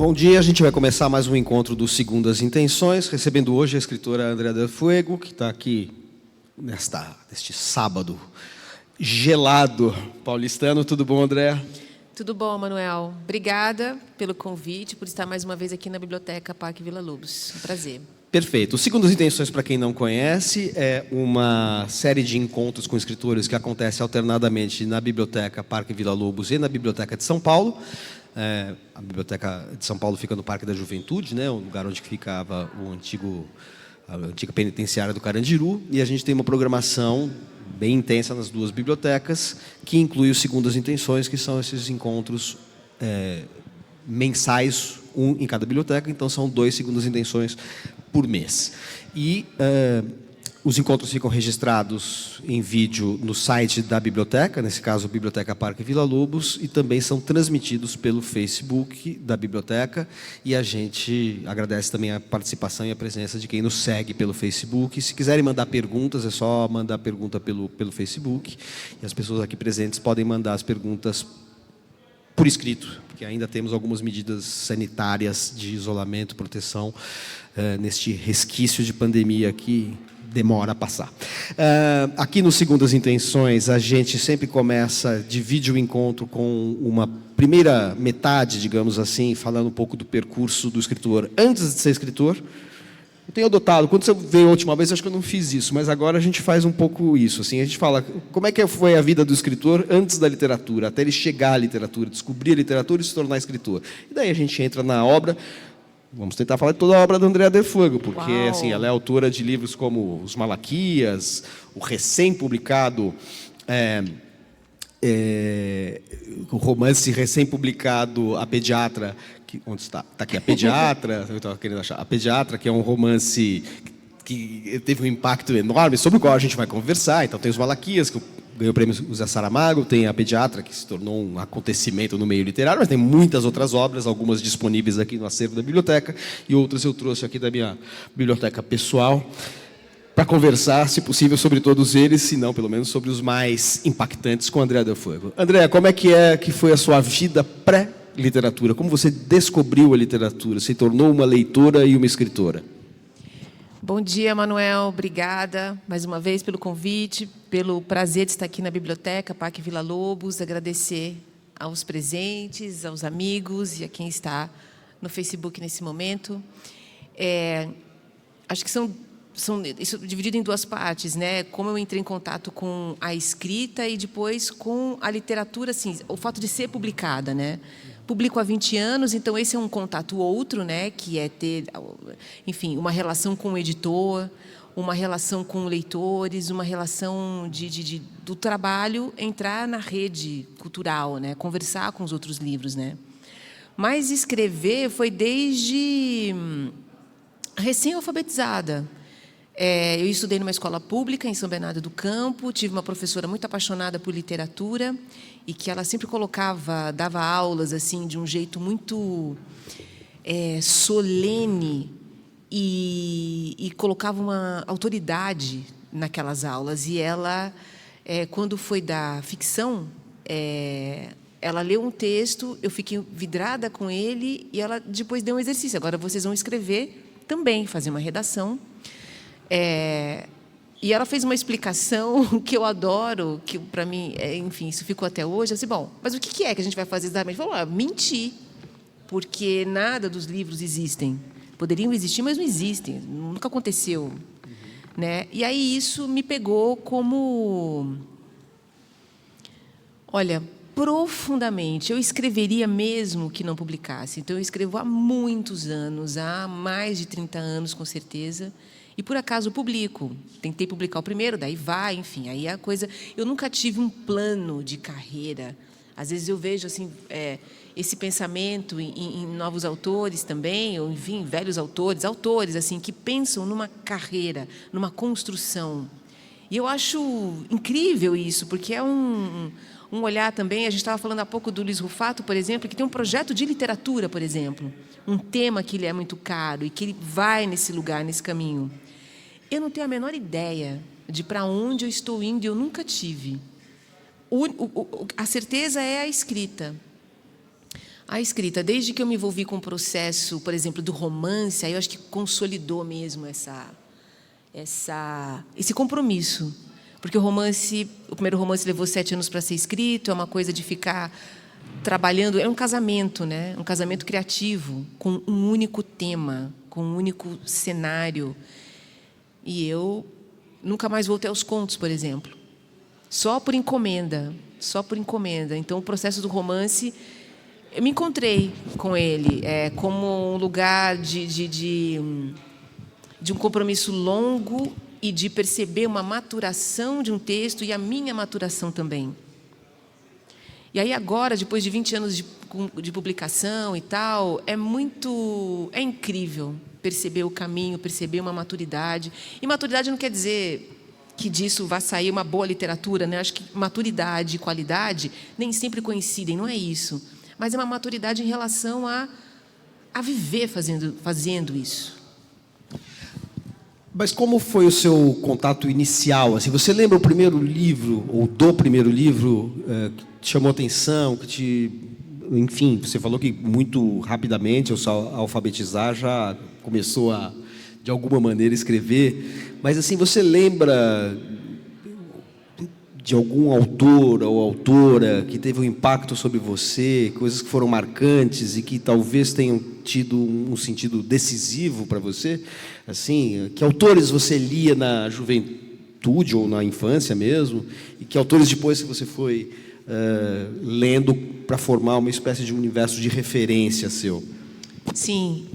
Bom dia, a gente vai começar mais um encontro do Segundas Intenções, recebendo hoje a escritora Andrea Del Fuego, que está aqui neste sábado gelado paulistano. Tudo bom, Andrea? Tudo bom, Manuel. Obrigada pelo convite, por estar mais uma vez aqui na Biblioteca Parque Vila Lobos. Um prazer. Perfeito. O Segundas Intenções, para quem não conhece, é uma série de encontros com escritores que acontece alternadamente na Biblioteca Parque Vila Lobos e na Biblioteca de São Paulo. A Biblioteca de São Paulo fica no Parque da Juventude, né, o lugar onde ficava a antiga penitenciária do Carandiru, e a gente tem uma programação bem intensa nas duas bibliotecas, que inclui os Segundas Intenções, que são esses encontros mensais, um em cada biblioteca, então são 2 Segundas Intenções por mês. E os encontros ficam registrados em vídeo no site da biblioteca, nesse caso, Biblioteca Parque Vila Lobos, e também são transmitidos pelo Facebook da biblioteca, e a gente agradece também a participação e a presença de quem nos segue pelo Facebook. Se quiserem mandar perguntas, é só mandar pergunta pelo Facebook, e as pessoas aqui presentes podem mandar as perguntas por escrito, porque ainda temos algumas medidas sanitárias de isolamento, proteção, neste resquício de pandemia que demora a passar. Aqui no Segundas Intenções, a gente sempre divide o encontro com uma primeira metade, digamos assim, falando um pouco do percurso do escritor antes de ser escritor. Eu tenho adotado, quando você veio a última vez, acho que eu não fiz isso, mas agora a gente faz um pouco isso. Assim, a gente fala como é que foi a vida do escritor antes da literatura, até ele chegar à literatura, descobrir a literatura e se tornar escritor. E daí a gente entra na obra. Vamos tentar falar de toda a obra da Andrea Del Fuego, porque assim, ela é autora de livros como Os Malaquias, o recém-publicado, o romance recém-publicado A Pediatra, onde está? Está aqui, A Pediatra, eu estava querendo achar, A Pediatra, que é um romance que teve um impacto enorme, sobre o qual a gente vai conversar. Então tem Os Malaquias, que ganhou o prêmio José Saramago, tem A Pediatra, que se tornou um acontecimento no meio literário, mas tem muitas outras obras, algumas disponíveis aqui no acervo da biblioteca, e outras eu trouxe aqui da minha biblioteca pessoal, para conversar, se possível, sobre todos eles, se não, pelo menos, sobre os mais impactantes com a Andrea Del Fuego. Andrea, como é que foi a sua vida pré-literatura? Como você descobriu a literatura, se tornou uma leitora e uma escritora? Bom dia, Manuel. Obrigada mais uma vez pelo convite, pelo prazer de estar aqui na Biblioteca Parque Vila Lobos. Agradecer aos presentes, aos amigos e a quem está no Facebook nesse momento. Acho que isso dividido em 2 partes, né? Como eu entrei em contato com a escrita e depois com a literatura, assim, o fato de ser publicada, né? Publico há 20 anos, então esse é um contato outro, né? Que é ter, enfim, uma relação com o editor, uma relação com leitores, uma relação do trabalho entrar na rede cultural, né? Conversar com os outros livros, né? Mas escrever foi desde recém-alfabetizada. Eu estudei numa escola pública em São Bernardo do Campo, tive uma professora muito apaixonada por literatura e que ela sempre dava aulas assim de um jeito muito solene e colocava uma autoridade naquelas aulas. E ela, quando foi dar ficção, ela leu um texto, eu fiquei vidrada com ele e ela depois deu um exercício. Agora vocês vão escrever também, fazer uma redação. E ela fez uma explicação que eu adoro, que para mim, enfim, isso ficou até hoje. Assim, bom, mas o que é que a gente vai fazer exatamente? Falou, mentir, porque nada dos livros existem. Poderiam existir, mas não existem, nunca aconteceu. Né? E aí isso me pegou como... Olha, profundamente. Eu escreveria mesmo que não publicasse. Então, eu escrevo há muitos anos, há mais de 30 anos, com certeza. E, por acaso, publico. Tentei publicar o primeiro, daí vai, enfim. Aí a coisa... Eu nunca tive um plano de carreira. Às vezes eu vejo assim, esse pensamento em novos autores também, ou, enfim, velhos autores assim, que pensam numa carreira, numa construção. E eu acho incrível isso, porque é um olhar também... A gente estava falando há pouco do Luiz Rufato, por exemplo, que tem um projeto de literatura, por exemplo. Um tema que lhe é muito caro e que ele vai nesse lugar, nesse caminho. Eu não tenho a menor ideia de para onde eu estou indo, e eu nunca tive. A certeza é a escrita. A escrita, desde que eu me envolvi com o processo, por exemplo, do romance, aí eu acho que consolidou mesmo esse compromisso. Porque o primeiro romance levou 7 anos para ser escrito, é uma coisa de ficar trabalhando, é um casamento, né? Um casamento criativo, com um único tema, com um único cenário. E eu nunca mais voltei aos contos, por exemplo. Só por encomenda. Então, o processo do romance, eu me encontrei com ele como um lugar de um compromisso longo e de perceber uma maturação de um texto e a minha maturação também. E aí agora, depois de 20 anos de publicação e tal, é incrível perceber o caminho, perceber uma maturidade. E maturidade não quer dizer que disso vai sair uma boa literatura, né? Acho que maturidade e qualidade nem sempre coincidem, não é isso. Mas é uma maturidade em relação a viver fazendo isso. Mas como foi o seu contato inicial? Assim, você lembra o primeiro livro, ou do primeiro livro, que te chamou a atenção, enfim, você falou que muito rapidamente, ao alfabetizar, já começou a, de alguma maneira, escrever. Mas, assim, você lembra de algum autor ou autora que teve um impacto sobre você, coisas que foram marcantes e que talvez tenham tido um sentido decisivo para você? Assim, que autores você lia na juventude ou na infância mesmo, e que autores depois que você foi lendo para formar uma espécie de universo de referência seu? Sim,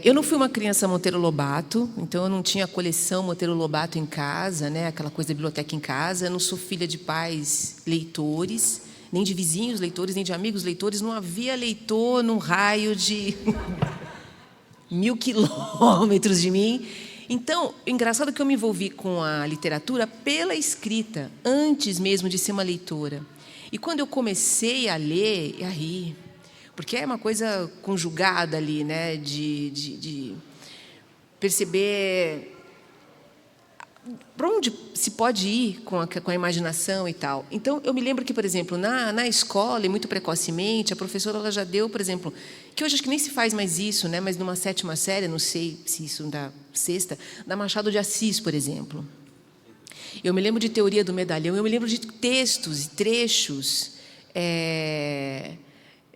eu não fui uma criança Monteiro Lobato, então eu não tinha a coleção Monteiro Lobato em casa, né? Aquela coisa da biblioteca em casa. Eu não sou filha de pais leitores, nem de vizinhos leitores, nem de amigos leitores. Não havia leitor num raio de 1000 quilômetros de mim. Então, engraçado que eu me envolvi com a literatura pela escrita, antes mesmo de ser uma leitora. E quando eu comecei a ler, e a rir, porque é uma coisa conjugada ali, né, de perceber para onde se pode ir com a imaginação e tal. Então, eu me lembro que, por exemplo, na escola, e muito precocemente, a professora ela já deu, por exemplo, que hoje acho que nem se faz mais isso, né, mas numa 7ª série, não sei se isso da 6ª, da Machado de Assis, por exemplo. Eu me lembro de Teoria do Medalhão, eu me lembro de textos e trechos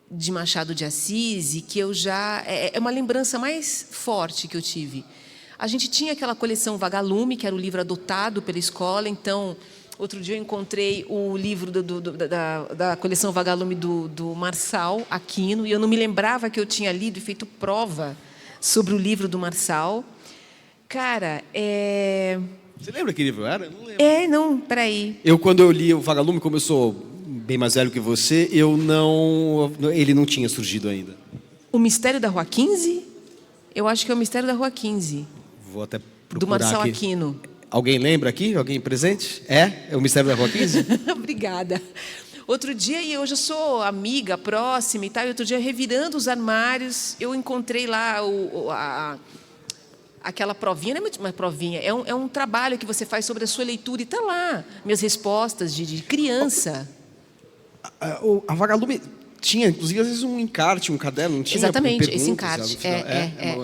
de Machado de Assis, e que eu já... É uma lembrança mais forte que eu tive. A gente tinha aquela coleção Vagalume, que era o livro adotado pela escola. Então, outro dia eu encontrei o livro da coleção Vagalume do Marçal Aquino, e eu não me lembrava que eu tinha lido e feito prova sobre o livro do Marçal. Cara, Você lembra que livro era? Eu não lembro. Não, peraí. Quando eu li o Vagalume, como eu sou bem mais velho que você, ele não tinha surgido ainda. O Mistério da Rua 15? Eu acho que é o Mistério da Rua 15. Vou até procurar do Marçal aqui. Aquino. Alguém lembra aqui? Alguém presente? É o Mistério da Rua 15? Obrigada. Outro dia, e hoje eu sou amiga, próxima e tal, e outro dia, revirando os armários, eu encontrei lá aquela provinha, não é muito uma provinha, é um trabalho que você faz sobre a sua leitura, e está lá, minhas respostas de criança. A Vagalume tinha, inclusive, às vezes um encarte, um caderno, não tinha? Exatamente, esse encarte.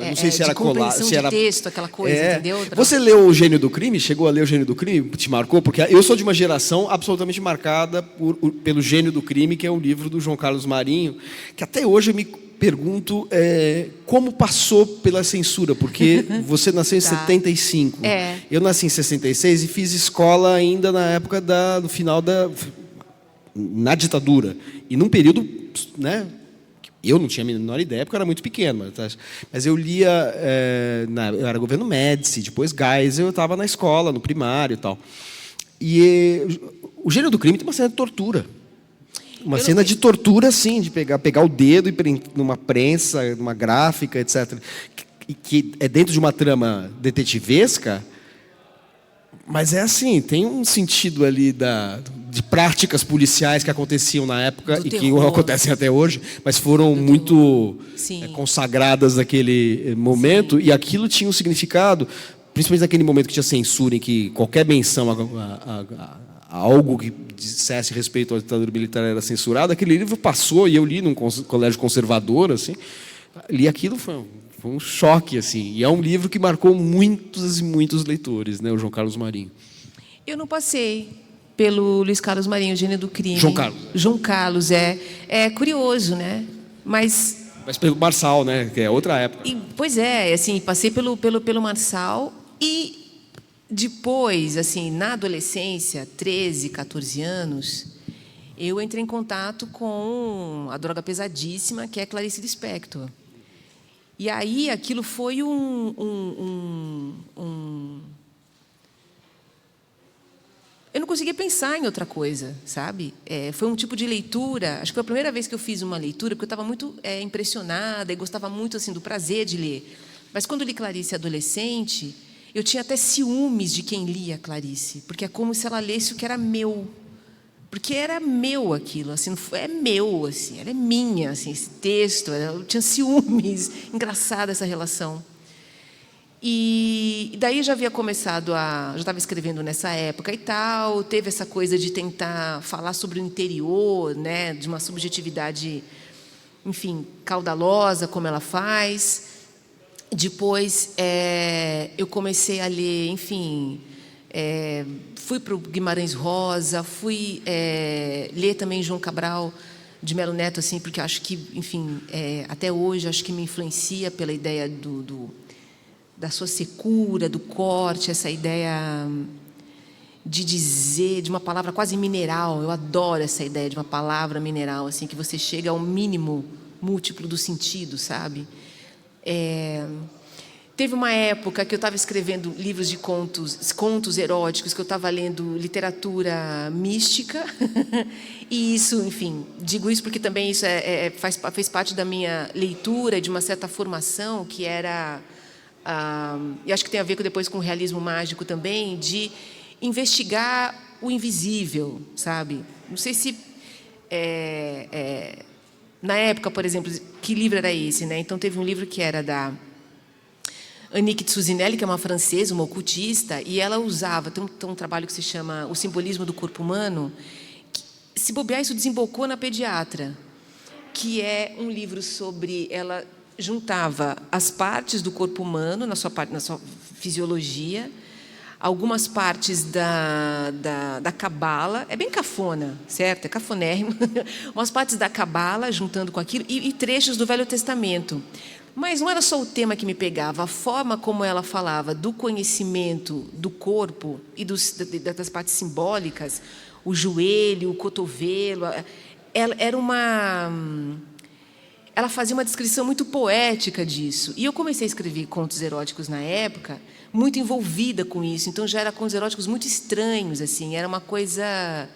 Não sei se era colar, se era texto, aquela coisa, entendeu? Você leu O Gênio do Crime? Chegou a ler O Gênio do Crime? Te marcou? Porque eu sou de uma geração absolutamente marcada pelo Gênio do Crime, que é um livro do João Carlos Marinho, que até hoje eu me pergunto como passou pela censura, porque você nasceu em 75. Eu nasci em 66 e fiz escola ainda na época do final na ditadura. E num período, né, eu não tinha a menor ideia, porque eu era muito pequeno. Mas eu lia... eu era governo Médici, depois Geisel, eu estava na escola, no primário e tal. E O Gênio do Crime tem uma cena de tortura. Uma cena de tortura, sim, de pegar o dedo e numa prensa, numa gráfica, etc. Que é dentro de uma trama detetivesca, mas é assim, tem um sentido ali de práticas policiais que aconteciam na época e que acontecem até hoje, mas foram muito consagradas naquele momento, e aquilo tinha um significado, principalmente naquele momento que tinha censura, em que qualquer menção algo que dissesse respeito à ditadura militar era censurado. Aquele livro passou e eu li num colégio conservador, assim, li aquilo, foi um choque, assim. E é um livro que marcou muitos e muitos leitores, né, o João Carlos Marinho. Eu não passei pelo Luiz Carlos Marinho, Gênio do Crime. João Carlos. João Carlos, é curioso, né? Mas pelo Marçal, né, que é outra época. Pois é, assim, passei pelo Marçal e depois, assim, na adolescência, 13, 14 anos, eu entrei em contato com a droga pesadíssima, que é Clarice Lispector. E aí aquilo foi eu não conseguia pensar em outra coisa, sabe? Foi um tipo de leitura. Acho que foi a primeira vez que eu fiz uma leitura, porque eu estava muito impressionada e gostava muito assim do prazer de ler. Mas quando li Clarice adolescente, eu tinha até ciúmes de quem lia Clarice, porque é como se ela lesse o que era meu, porque era meu aquilo, assim, não foi, é meu, assim, ela é minha, assim, esse texto. Eu tinha ciúmes. Engraçada essa relação. E daí já havia começado já estava escrevendo nessa época e tal, teve essa coisa de tentar falar sobre o interior, né, de uma subjetividade, enfim, caudalosa, como ela faz. Depois, eu comecei a ler, enfim, fui para o Guimarães Rosa, fui ler também João Cabral de Melo Neto, assim, porque acho que, enfim, até hoje, acho que me influencia pela ideia da sua secura, do corte, essa ideia de dizer, de uma palavra quase mineral. Eu adoro essa ideia de uma palavra mineral, assim, que você chega ao mínimo múltiplo do sentido, sabe? Teve uma época que eu estava escrevendo livros de contos eróticos, que eu estava lendo literatura mística, e isso, enfim, digo isso porque também isso fez parte da minha leitura, de uma certa formação, que era... e acho que tem a ver depois com o realismo mágico também, de investigar o invisível, sabe? Não sei se na época, por exemplo, que livro era esse, né? Então teve um livro que era da Annick Tsuzinelli, que é uma francesa, uma ocultista, e ela usava, tem um trabalho que se chama O Simbolismo do Corpo Humano, que, se bobear, isso desembocou na Pediatra, que é um livro sobre... Ela juntava as partes do corpo humano, na sua fisiologia, algumas partes da cabala, é bem cafona, certo? É cafonérrimo. Umas partes da cabala, juntando com aquilo, e trechos do Velho Testamento. Mas não era só o tema que me pegava, a forma como ela falava do conhecimento do corpo e das partes simbólicas, o joelho, o cotovelo, ela fazia uma descrição muito poética disso. E eu comecei a escrever contos eróticos na época, muito envolvida com isso. Então, já eram contos eróticos muito estranhos, assim. Era uma coisa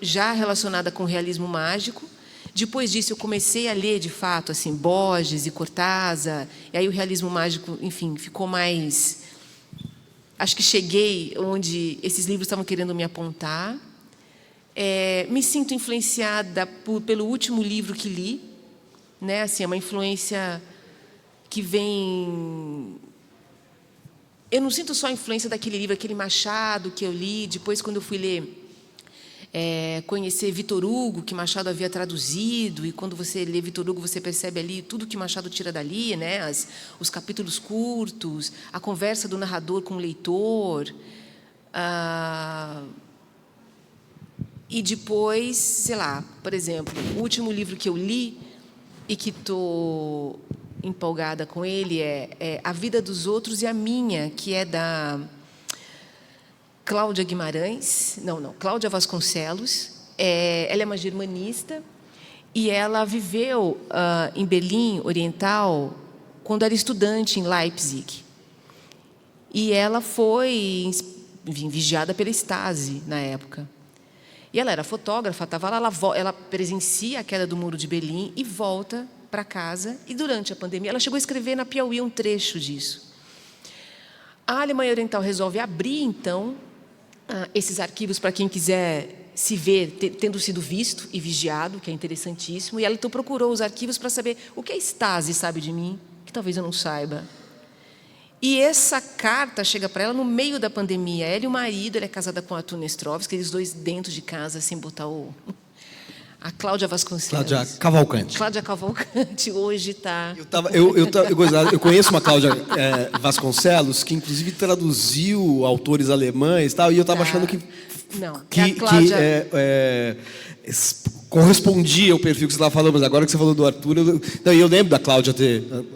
já relacionada com o realismo mágico. Depois disso, eu comecei a ler, de fato, assim, Borges e Cortázar. E aí o realismo mágico, enfim, ficou mais... Acho que cheguei onde esses livros estavam querendo me apontar. Me sinto influenciada pelo último livro que li, né? Assim, é uma influência que vem... Eu não sinto só a influência daquele livro, aquele Machado que eu li. Depois, quando eu fui ler, conhecer Vitor Hugo, que Machado havia traduzido, e quando você lê Vitor Hugo, você percebe ali tudo que Machado tira dali, né? Os capítulos curtos, a conversa do narrador com o leitor... E depois, sei lá, por exemplo, o último livro que eu li e que estou empolgada com ele é A Vida dos Outros e a Minha, que é da Cláudia Guimarães, Cláudia Vasconcelos. Ela é uma germanista e ela viveu em Berlim Oriental quando era estudante em Leipzig. E ela foi, enfim, vigiada pela Stasi na época. E ela era fotógrafa, estava lá, ela presencia a queda do Muro de Berlim e volta para casa. E, durante a pandemia, ela chegou a escrever na Piauí um trecho disso. A Alemanha Oriental resolve abrir, então, esses arquivos para quem quiser se ver, tendo sido visto e vigiado, que é interessantíssimo. E ela, então, procurou os arquivos para saber o que a Stasi sabe de mim, que talvez eu não saiba. E essa carta chega para ela no meio da pandemia. Ela e o marido, ela é casada com o Arthur Nestrovski, eles dois dentro de casa, sem botar a Cláudia Vasconcelos. Cláudia Cavalcante. Cláudia Cavalcante hoje está... Eu conheço uma Cláudia Vasconcelos, que inclusive traduziu autores alemães e tal, e eu estava achando que... Não, que correspondia ao perfil que você estava falando, mas agora que você falou do Arthur, eu lembro da Cláudia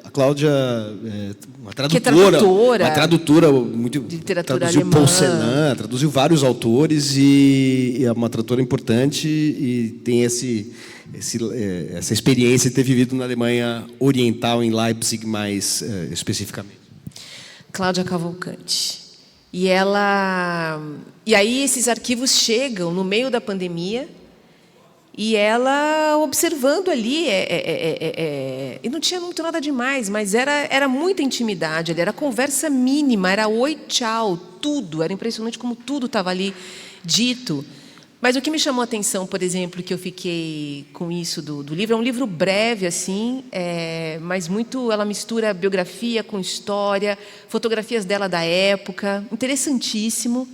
a Cláudia uma tradutora muito, de literatura traduziu alemã. Paul Celan, traduziu vários autores e é uma tradutora importante e tem essa experiência de ter vivido na Alemanha Oriental, em Leipzig mais especificamente. Cláudia Cavalcante. E aí esses arquivos chegam no meio da pandemia e ela observando ali, e não tinha muito nada demais, mas era muita intimidade ali, era conversa mínima, era oi, tchau, tudo, era impressionante como tudo estava ali dito. Mas o que me chamou a atenção, por exemplo, que eu fiquei com isso do livro, é um livro breve, assim, mas muito, ela mistura biografia com história, fotografias dela da época, interessantíssimo.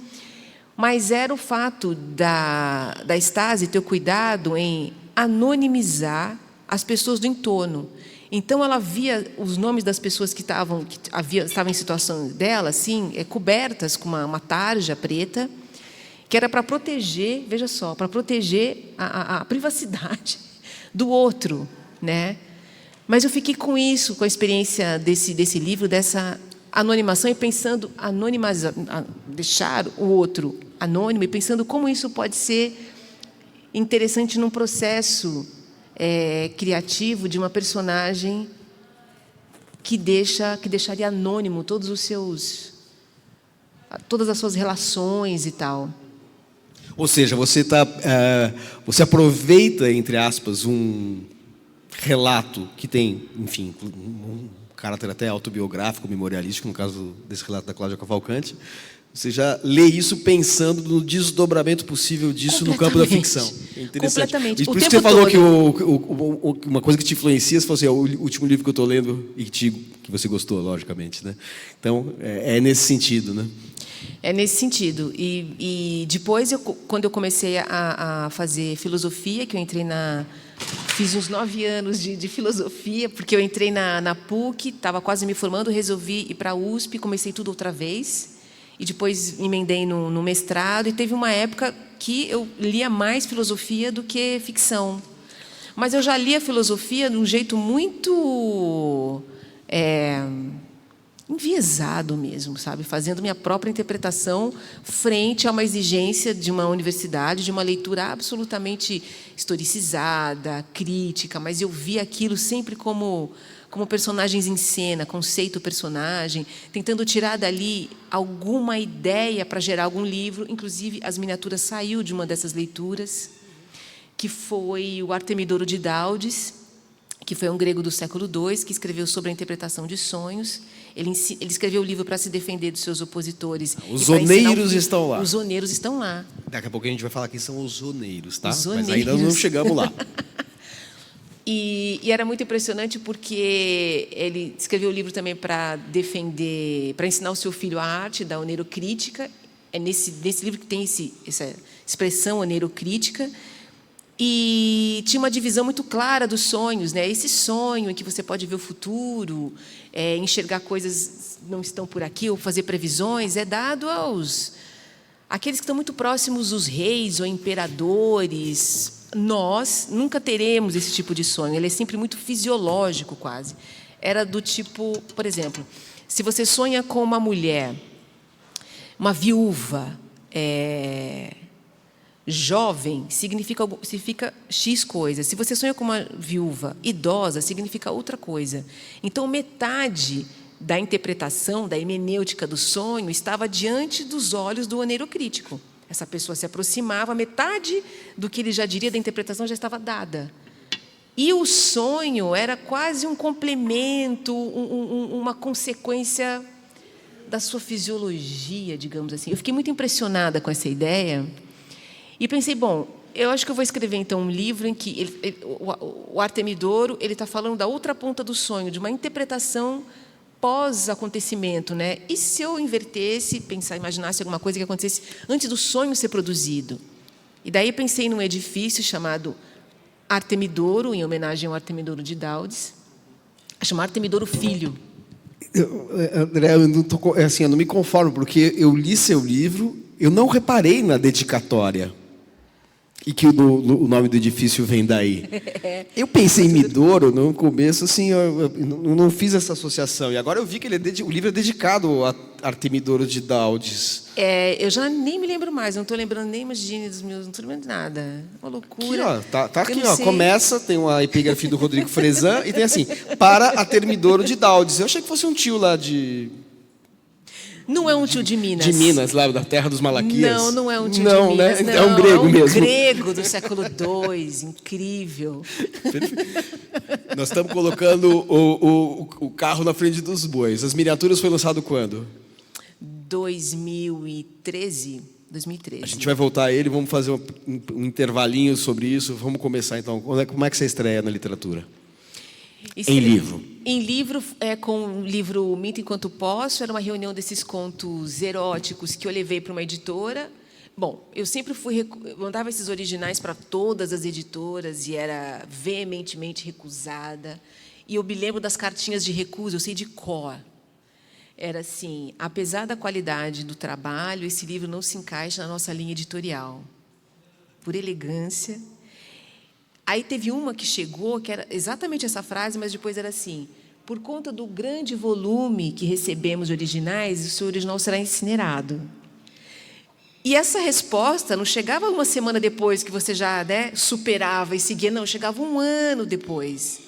Mas era o fato da Stasi ter o cuidado em anonimizar as pessoas do entorno. Então, ela via os nomes das pessoas que estavam em situação dela, assim, cobertas com uma tarja preta, que era para proteger, veja só, para proteger a privacidade do outro, né? Mas eu fiquei com isso, com a experiência desse livro, dessa anonimação, e pensando, deixar o outro anônimo, e pensando como isso pode ser interessante num processo criativo de uma personagem que deixaria anônimo todas as suas relações e tal. Ou seja, você aproveita, entre aspas, um relato que tem, enfim, um caráter até autobiográfico, memorialístico, no caso desse relato da Cláudia Cavalcante. Você já lê isso pensando no desdobramento possível disso no campo da ficção. É interessante. Completamente. E por isso que você falou que uma coisa que te influencia, você falou assim, é o último livro que eu estou lendo e que você gostou, logicamente, né? Então, é nesse sentido, né? É nesse sentido. E depois, quando eu comecei a fazer filosofia, que eu entrei fiz uns 9 anos de filosofia, porque eu entrei na PUC, estava quase me formando, resolvi ir para a USP, comecei tudo outra vez, e depois emendei no mestrado, e teve uma época que eu lia mais filosofia do que ficção. Mas eu já lia filosofia de um jeito muito enviesado mesmo, sabe? Fazendo minha própria interpretação frente a uma exigência de uma universidade, de uma leitura absolutamente historicizada, crítica, mas eu via aquilo sempre como personagens em cena, conceito personagem, tentando tirar dali alguma ideia para gerar algum livro. Inclusive, As Miniaturas saiu de uma dessas leituras, que foi o Artemidoro de Daudes, que foi um grego do século II, que escreveu sobre a interpretação de sonhos. Ele escreveu o livro para se defender dos seus opositores. Os oneiros estão lá. Os oneiros estão lá. Daqui a pouco a gente vai falar quem são os oneiros, tá? Os oneiros. Mas ainda não chegamos lá. E era muito impressionante porque ele escreveu o livro também para defender, para ensinar o seu filho a arte da oneirocrítica. É nesse livro que tem essa expressão oneirocrítica. E tinha uma divisão muito clara dos sonhos, né? Esse sonho em que você pode ver o futuro, enxergar coisas que não estão por aqui, ou fazer previsões, é dado àqueles que estão muito próximos dos reis ou imperadores. Nós nunca teremos esse tipo de sonho, ele é sempre muito fisiológico, quase. Era do tipo, por exemplo, se você sonha com uma mulher, uma viúva, jovem, significa X coisa. Se você sonha com uma viúva idosa, significa outra coisa. Então, metade da interpretação, da hermenêutica do sonho, estava diante dos olhos do oneirocrítico. Essa pessoa se aproximava, metade do que ele já diria da interpretação já estava dada. E o sonho era quase um complemento, uma consequência da sua fisiologia, digamos assim. Eu fiquei muito impressionada com essa ideia. E pensei, bom, eu acho que eu vou escrever, então, um livro em que o Artemidoro está falando da outra ponta do sonho, de uma interpretação pós-acontecimento, né? E se eu invertesse, imaginasse alguma coisa que acontecesse antes do sonho ser produzido? E daí eu pensei num edifício chamado Artemidouro, em homenagem ao Artemidouro de Daudes, chamado Artemidouro Filho. André, eu não me conformo, porque eu li seu livro, eu não reparei na dedicatória. E que o nome do edifício vem daí. Eu pensei em Midouro no começo, assim, eu não fiz essa associação. E agora eu vi que o livro é dedicado a Artemidouro de Daudes. Eu já nem me lembro mais, não estou lembrando nem mais dos meus, não estou lembrando de nada. Uma loucura. Aqui, ó, tá aqui, ó. Começa, tem uma epígrafe do Rodrigo Frezan e tem assim, para Artemidouro de Daudes. Eu achei que fosse um tio lá de... Não é um tio de Minas. De Minas, lá da terra dos Malaquias. Não é um tio de Minas. Né? É um grego mesmo. É um grego do século II, incrível. Nós estamos colocando o carro na frente dos bois. As miniaturas foi lançado quando? 2013. A gente vai voltar a ele, vamos fazer um intervalinho sobre isso. Vamos começar então. Como é que você estreia na literatura? Em livro. Em livro, com o livro Minto Enquanto Posso, era uma reunião desses contos eróticos que eu levei para uma editora. Bom, eu sempre mandava esses originais para todas as editoras e era veementemente recusada. E eu me lembro das cartinhas de recusa, eu sei de cor. Era assim, apesar da qualidade do trabalho, esse livro não se encaixa na nossa linha editorial. Por elegância. Aí teve uma que chegou, que era exatamente essa frase, mas depois era assim: por conta do grande volume que recebemos de originais, o seu original será incinerado. E essa resposta não chegava uma semana depois que você já, né, superava e seguia, não, chegava um ano depois.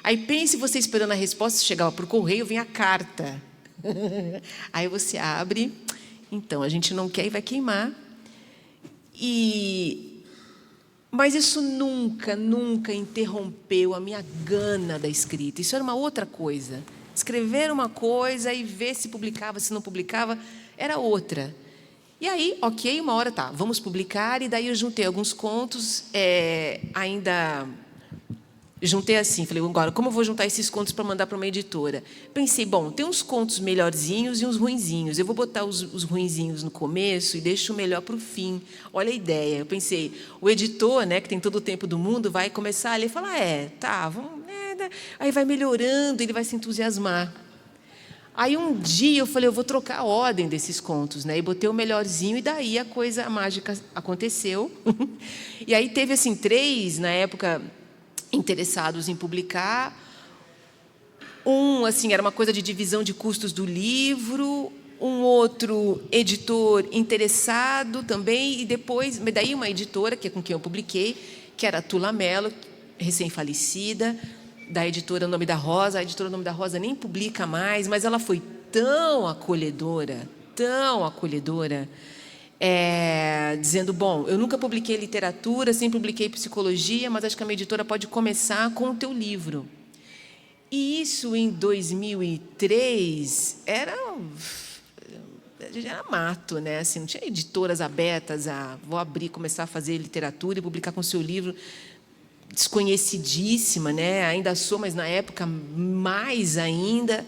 Aí pense você esperando a resposta, chegava por correio, vinha a carta. Aí você abre, então, a gente não quer e vai queimar. Mas isso nunca interrompeu a minha gana da escrita. Isso era uma outra coisa. Escrever uma coisa e ver se publicava, se não publicava, era outra. E aí, ok, uma hora, tá, vamos publicar. E daí eu juntei alguns contos, juntei assim, falei, agora, como eu vou juntar esses contos para mandar para uma editora? Pensei, bom, tem uns contos melhorzinhos e uns ruinzinhos. Eu vou botar os ruinzinhos no começo e deixo o melhor para o fim. Olha a ideia. Eu pensei, o editor, né, que tem todo o tempo do mundo, vai começar a ler e falar, tá, vamos... Aí vai melhorando, ele vai se entusiasmar. Aí um dia eu falei, eu vou trocar a ordem desses contos, né? E botei o melhorzinho e daí a mágica aconteceu. E aí teve, assim, 3, na época, interessados em publicar. Assim, era uma coisa de divisão de custos do livro, um outro editor interessado também, e depois, daí uma editora, que é com quem eu publiquei, que era a Tula Mello, recém-falecida, da editora Nome da Rosa. A editora Nome da Rosa nem publica mais, mas ela foi tão acolhedora, dizendo, bom, eu nunca publiquei literatura, sempre publiquei psicologia, mas acho que a minha editora pode começar com o teu livro. E isso, em 2003, era mato, né? Assim, não tinha editoras abertas vou abrir, começar a fazer literatura e publicar com o seu livro. Desconhecidíssima, né? Ainda sou, mas na época mais ainda.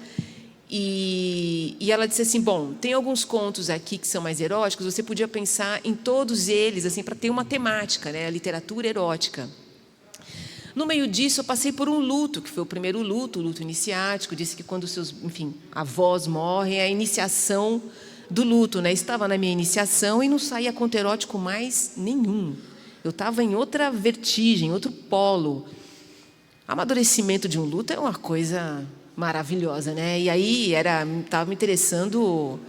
E ela disse assim, bom, tem alguns contos aqui que são mais eróticos, você podia pensar em todos eles, assim, para ter uma temática, né? A literatura erótica. No meio disso, eu passei por um luto, que foi o primeiro luto, o luto iniciático. Disse que quando seus, avós morrem, é a iniciação do luto, né? Estava na minha iniciação e não saía conto erótico mais nenhum. Eu estava em outra vertigem, outro polo. Amadurecimento de um luto é uma coisa maravilhosa, né? E aí estava me interessando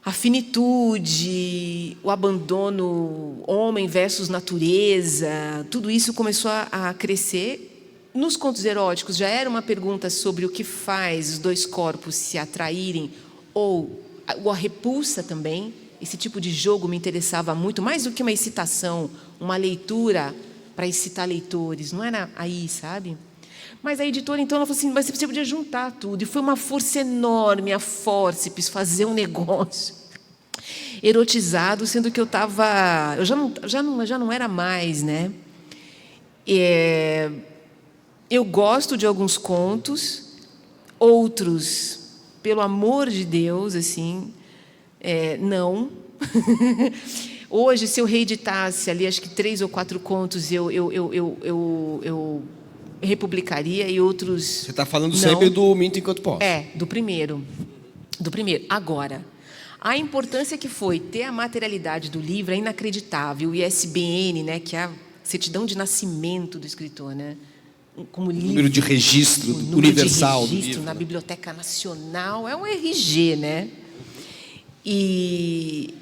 a finitude, o abandono, homem versus natureza. Tudo isso começou a crescer. Nos contos eróticos já era uma pergunta sobre o que faz os dois corpos se atraírem ou a repulsa também. Esse tipo de jogo me interessava muito, mais do que uma excitação, uma leitura para excitar leitores. Não era aí, sabe? Mas a editora, então, ela falou assim, mas você podia juntar tudo. E foi uma força enorme, a fórceps, fazer um negócio erotizado, sendo que eu estava... Eu já não era mais, né? Eu gosto de alguns contos. Outros, pelo amor de Deus, assim, não. Hoje, se eu reeditasse ali, acho que 3 ou 4 contos, eu republicaria, e outros... Você está falando não. sempre do Minto Enquanto Posso. Do primeiro. Agora, a importância que foi ter a materialidade do livro é inacreditável. O ISBN, né, que é a certidão de nascimento do escritor, né? Como livro, número de registro universal do livro, na Biblioteca Nacional, é um RG, né? E...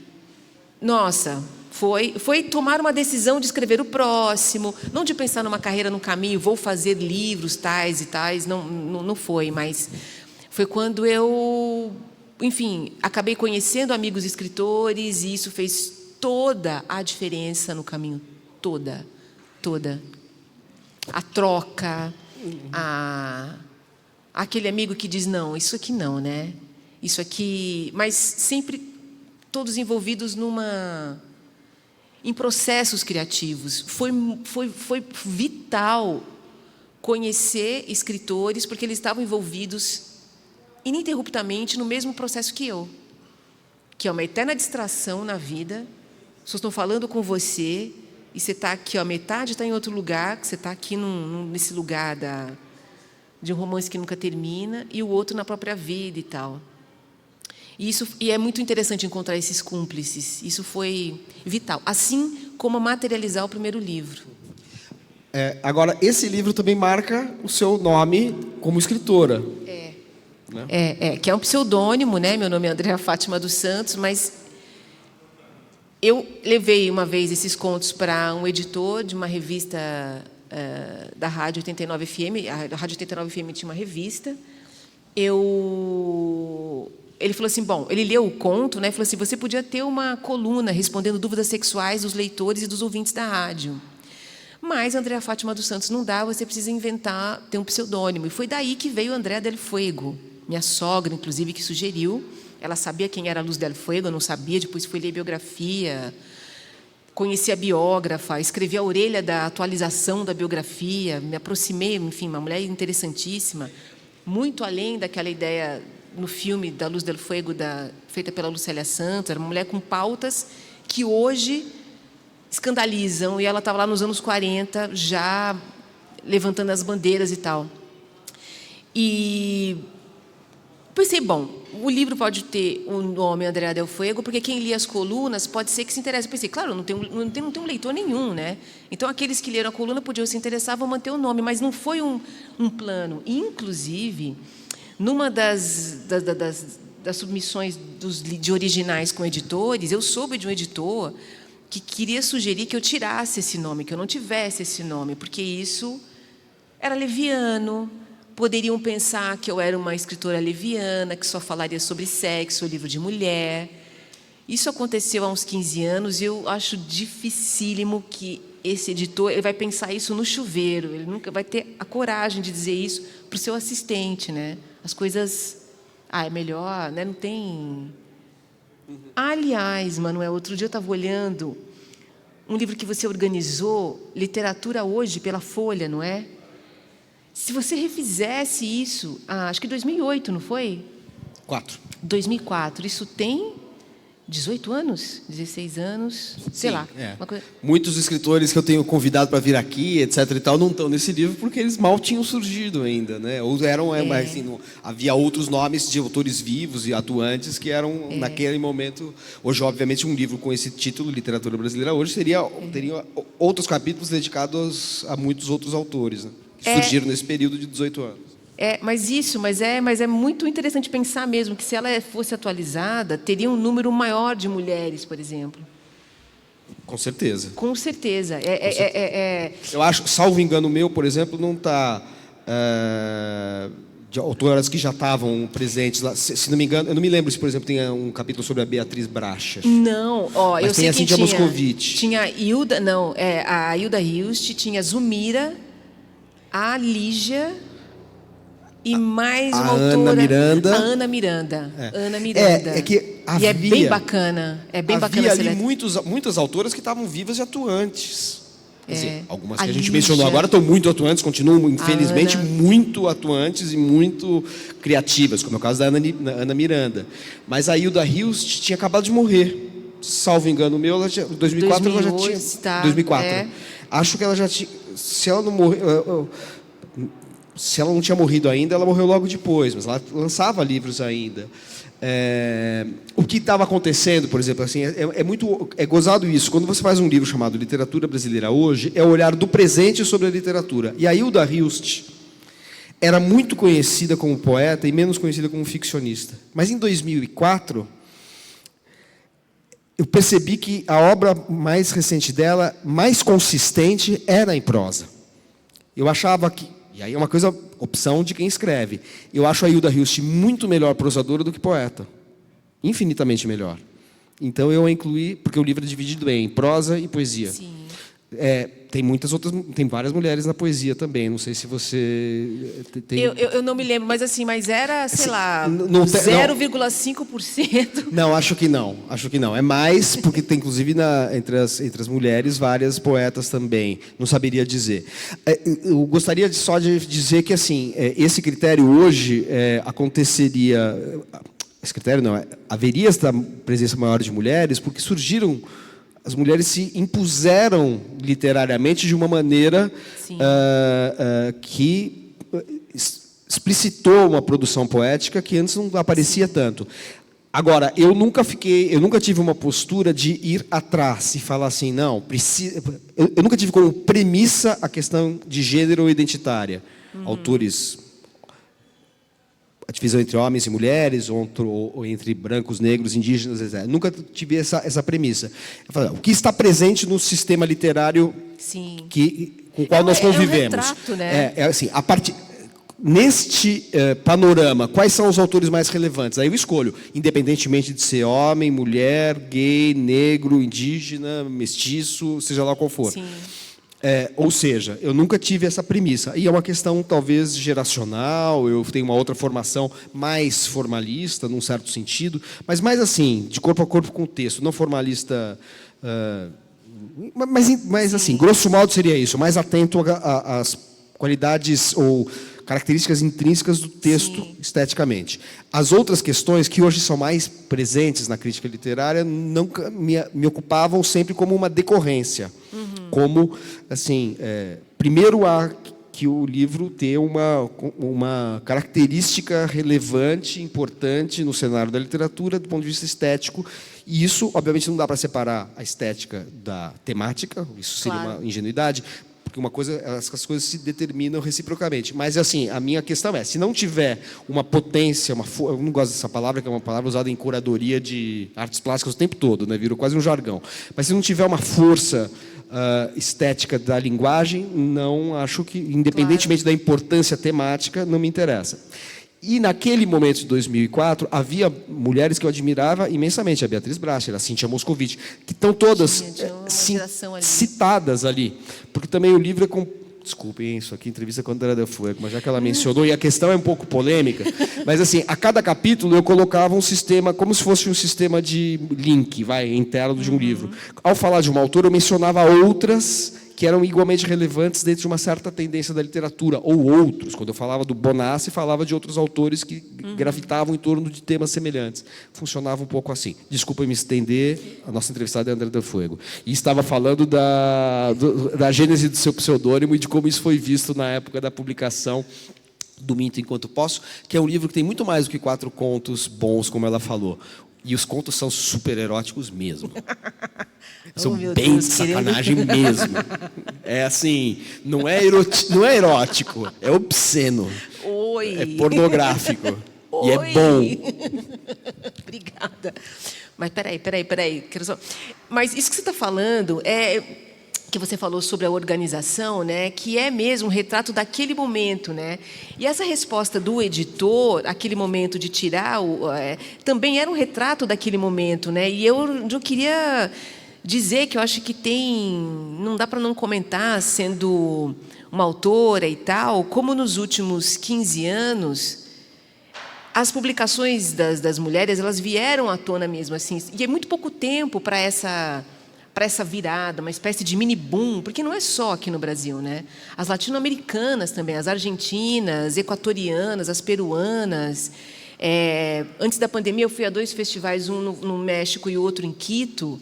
Nossa... Foi tomar uma decisão de escrever o próximo, não de pensar numa carreira, num caminho, vou fazer livros tais e tais, não foi, mas foi quando eu, enfim, acabei conhecendo amigos escritores, e isso fez toda a diferença no caminho, toda. A troca, aquele amigo que diz, não, isso aqui não, né? Isso aqui, mas sempre todos envolvidos em processos criativos. Foi vital conhecer escritores, porque eles estavam envolvidos ininterruptamente no mesmo processo que eu, que é uma eterna distração na vida. As pessoas estão falando com você, e você está aqui, ó, metade está em outro lugar, que você está aqui nesse lugar de um romance que nunca termina, e o outro na própria vida e tal. E é muito interessante encontrar esses cúmplices. Isso foi vital. Assim como materializar o primeiro livro. Agora, esse livro também marca o seu nome como escritora. Né? Que é um pseudônimo, né? Meu nome é Andréa Fátima dos Santos, mas eu levei uma vez esses contos para um editor de uma revista da Rádio 89 FM. A Rádio 89 FM tinha uma revista. Ele falou assim, bom, ele leu o conto, né? Falou assim, você podia ter uma coluna respondendo dúvidas sexuais dos leitores e dos ouvintes da rádio. Mas Andréa Fátima dos Santos não dá, você precisa inventar, ter um pseudônimo. E foi daí que veio Andréa del Fuego, minha sogra, inclusive, que sugeriu. Ela sabia quem era a Luz del Fuego, eu não sabia, depois fui ler biografia, conheci a biógrafa, escrevi a orelha da atualização da biografia, me aproximei, enfim, uma mulher interessantíssima, muito além daquela ideia no filme da Luz del Fuego, feita pela Lucélia Santos. Era uma mulher com pautas que hoje escandalizam, e ela estava lá nos anos 40, já levantando as bandeiras e tal. E pensei, bom, o livro pode ter o nome Andréa del Fuego, porque quem lia as colunas pode ser que se interesse. Eu pensei, claro, não tem um leitor nenhum, né? Então, aqueles que leram a coluna podiam se interessar, vão manter o nome, mas não foi um plano. Inclusive, numa das submissões de originais com editores, eu soube de um editor que queria sugerir que eu tirasse esse nome, que eu não tivesse esse nome, porque isso era leviano. Poderiam pensar que eu era uma escritora leviana, que só falaria sobre sexo, livro de mulher. Isso aconteceu há uns 15 anos, e eu acho dificílimo que esse editor ele vai pensar isso no chuveiro. Ele nunca vai ter a coragem de dizer isso para o seu assistente, né? As coisas... é melhor, né? Não tem... Aliás, Manuel, outro dia eu estava olhando um livro que você organizou, Literatura Hoje, pela Folha, não é? Se você refizesse isso, acho que 2008, não foi? 2004. Isso tem 18 anos, 16 anos, sei lá. Uma coisa... Muitos escritores que eu tenho convidado para vir aqui, etc. e tal, não estão nesse livro porque eles mal tinham surgido ainda, né? Ou eram, mas, assim, havia outros nomes de autores vivos e atuantes que eram naquele momento. Hoje, obviamente, um livro com esse título, Literatura Brasileira Hoje, teria outros capítulos dedicados a muitos outros autores, né? Que surgiram nesse período de 18 anos. Mas é muito interessante pensar mesmo que, se ela fosse atualizada, teria um número maior de mulheres, por exemplo. Com certeza. Com certeza. Eu acho, salvo engano meu, por exemplo, não está de autoras que já estavam presentes lá. Se não me engano, eu não me lembro se, por exemplo, tem um capítulo sobre a Beatriz Bracha. Não, mas eu tem a Cíntia Moscovitch. Tinha a Hilda, a Hilda Hilst, tinha a Zumira, a Lígia e mais uma autora, Ana Miranda. Ana Miranda. Que havia, e é bem bacana. É bem bacana. Havia ali muitas autoras que estavam vivas e atuantes. Quer dizer, algumas que A a gente Lígia. mencionou agora estão muito atuantes, continuam, infelizmente, Ana. muito atuantes e muito criativas, como é o caso da Ana Miranda. Mas a Hilda Hilst tinha acabado de morrer. Salvo engano meu, ela já, 2004 ela já 2008, tinha... tá, 2004. é. Acho que ela já tinha... Se ela não morreu... Se ela não tinha morrido ainda, ela morreu logo depois, mas ela lançava livros ainda. O que estava acontecendo, por exemplo, assim, é gozado isso. Quando você faz um livro chamado Literatura Brasileira Hoje, é o olhar do presente sobre a literatura. E a Hilda Hilst era muito conhecida como poeta e menos conhecida como ficcionista. Mas em 2004, eu percebi que a obra mais recente dela, mais consistente, era em prosa. Eu achava que... E aí é uma coisa, opção de quem escreve. Eu acho a Hilda Hilst muito melhor prosadora do que poeta. Infinitamente melhor. Então eu a incluí, porque o livro é dividido em prosa e poesia. Sim. Tem várias mulheres na poesia também. Não sei se você tem... Eu não me lembro, mas assim, era, sei lá, não tem- 0,5%. Não, acho que não. Acho que não. É mais, porque tem, inclusive, entre as mulheres, várias poetas também. Não saberia dizer. Eu gostaria só de dizer que, assim, esse critério hoje aconteceria... Esse critério não, haveria esta presença maior de mulheres, porque surgiram... As mulheres se impuseram literariamente de uma maneira que explicitou uma produção poética que antes não aparecia tanto. Agora, eu nunca tive uma postura de ir atrás e falar assim, não, precisa. Eu nunca tive como premissa a questão de gênero ou identitária. Autores, a divisão entre homens e mulheres, ou entre brancos, negros, indígenas, etc. Nunca tive essa premissa. Eu falei, o que está presente no sistema literário Sim. com o qual nós convivemos? É um retrato, né? Assim, neste panorama, quais são os autores mais relevantes? Aí eu escolho, independentemente de ser homem, mulher, gay, negro, indígena, mestiço, seja lá qual for. Sim. Ou seja, eu nunca tive essa premissa. E é uma questão, talvez, geracional, eu tenho uma outra formação mais formalista, num certo sentido, mas mais assim, de corpo a corpo com o texto, não formalista... Mas assim, grosso modo seria isso, mais atento às qualidades ou características intrínsecas do texto. Sim. Esteticamente. As outras questões, que hoje são mais presentes na crítica literária, não me ocupavam sempre como uma decorrência. Como, assim, primeiro há que o livro ter uma característica relevante, importante no cenário da literatura, do ponto de vista estético. E isso, obviamente, não dá para separar a estética da temática, isso seria uma ingenuidade, porque uma coisa, as coisas se determinam reciprocamente. Mas, assim, a minha questão é, se não tiver uma potência, eu não gosto dessa palavra, que é uma palavra usada em curadoria de artes plásticas o tempo todo, né? Virou quase um jargão. Mas se não tiver uma força estética da linguagem, não acho que, independentemente da importância temática, não me interessa. E naquele momento de 2004, havia mulheres que eu admirava imensamente, a Beatriz Bracher, a Cíntia Moscovitch, que estão todas citadas ali. Porque também o livro é com... Desculpem, isso aqui, entrevista com a Andrea Del Fuego, mas já que ela mencionou, e a questão é um pouco polêmica, mas assim, a cada capítulo eu colocava um sistema, como se fosse um sistema de link, interno de um livro. Ao falar de uma autora, eu mencionava outras que eram igualmente relevantes dentro de uma certa tendência da literatura, ou outros. Quando eu falava do Bonassi, falava de outros autores que gravitavam em torno de temas semelhantes. Funcionava um pouco assim. Desculpa me estender, a nossa entrevistada é a Andrea Del Fuego. E estava falando da gênese do seu pseudônimo e de como isso foi visto na época da publicação do Minto Enquanto Posso, que é um livro que tem muito mais do que 4 contos bons, como ela falou. E os contos são super eróticos mesmo. São bem de sacanagem mesmo. É assim, não é erótico, é obsceno. Oi. É pornográfico. Oi. E é bom. Obrigada. Mas peraí. Mas isso que você está falando que você falou sobre a organização, né, que é mesmo um retrato daquele momento, né? E essa resposta do editor, aquele momento de tirar, também era um retrato daquele momento, né? E eu queria dizer que eu acho que não dá para não comentar, sendo uma autora e tal, como nos últimos 15 anos as publicações das mulheres, elas vieram à tona mesmo assim, e é muito pouco tempo para para essa virada, uma espécie de mini boom, porque não é só aqui no Brasil, né? As latino-americanas também, as argentinas, equatorianas, as peruanas. Antes da pandemia, eu fui a 2 festivais, um no México e outro em Quito.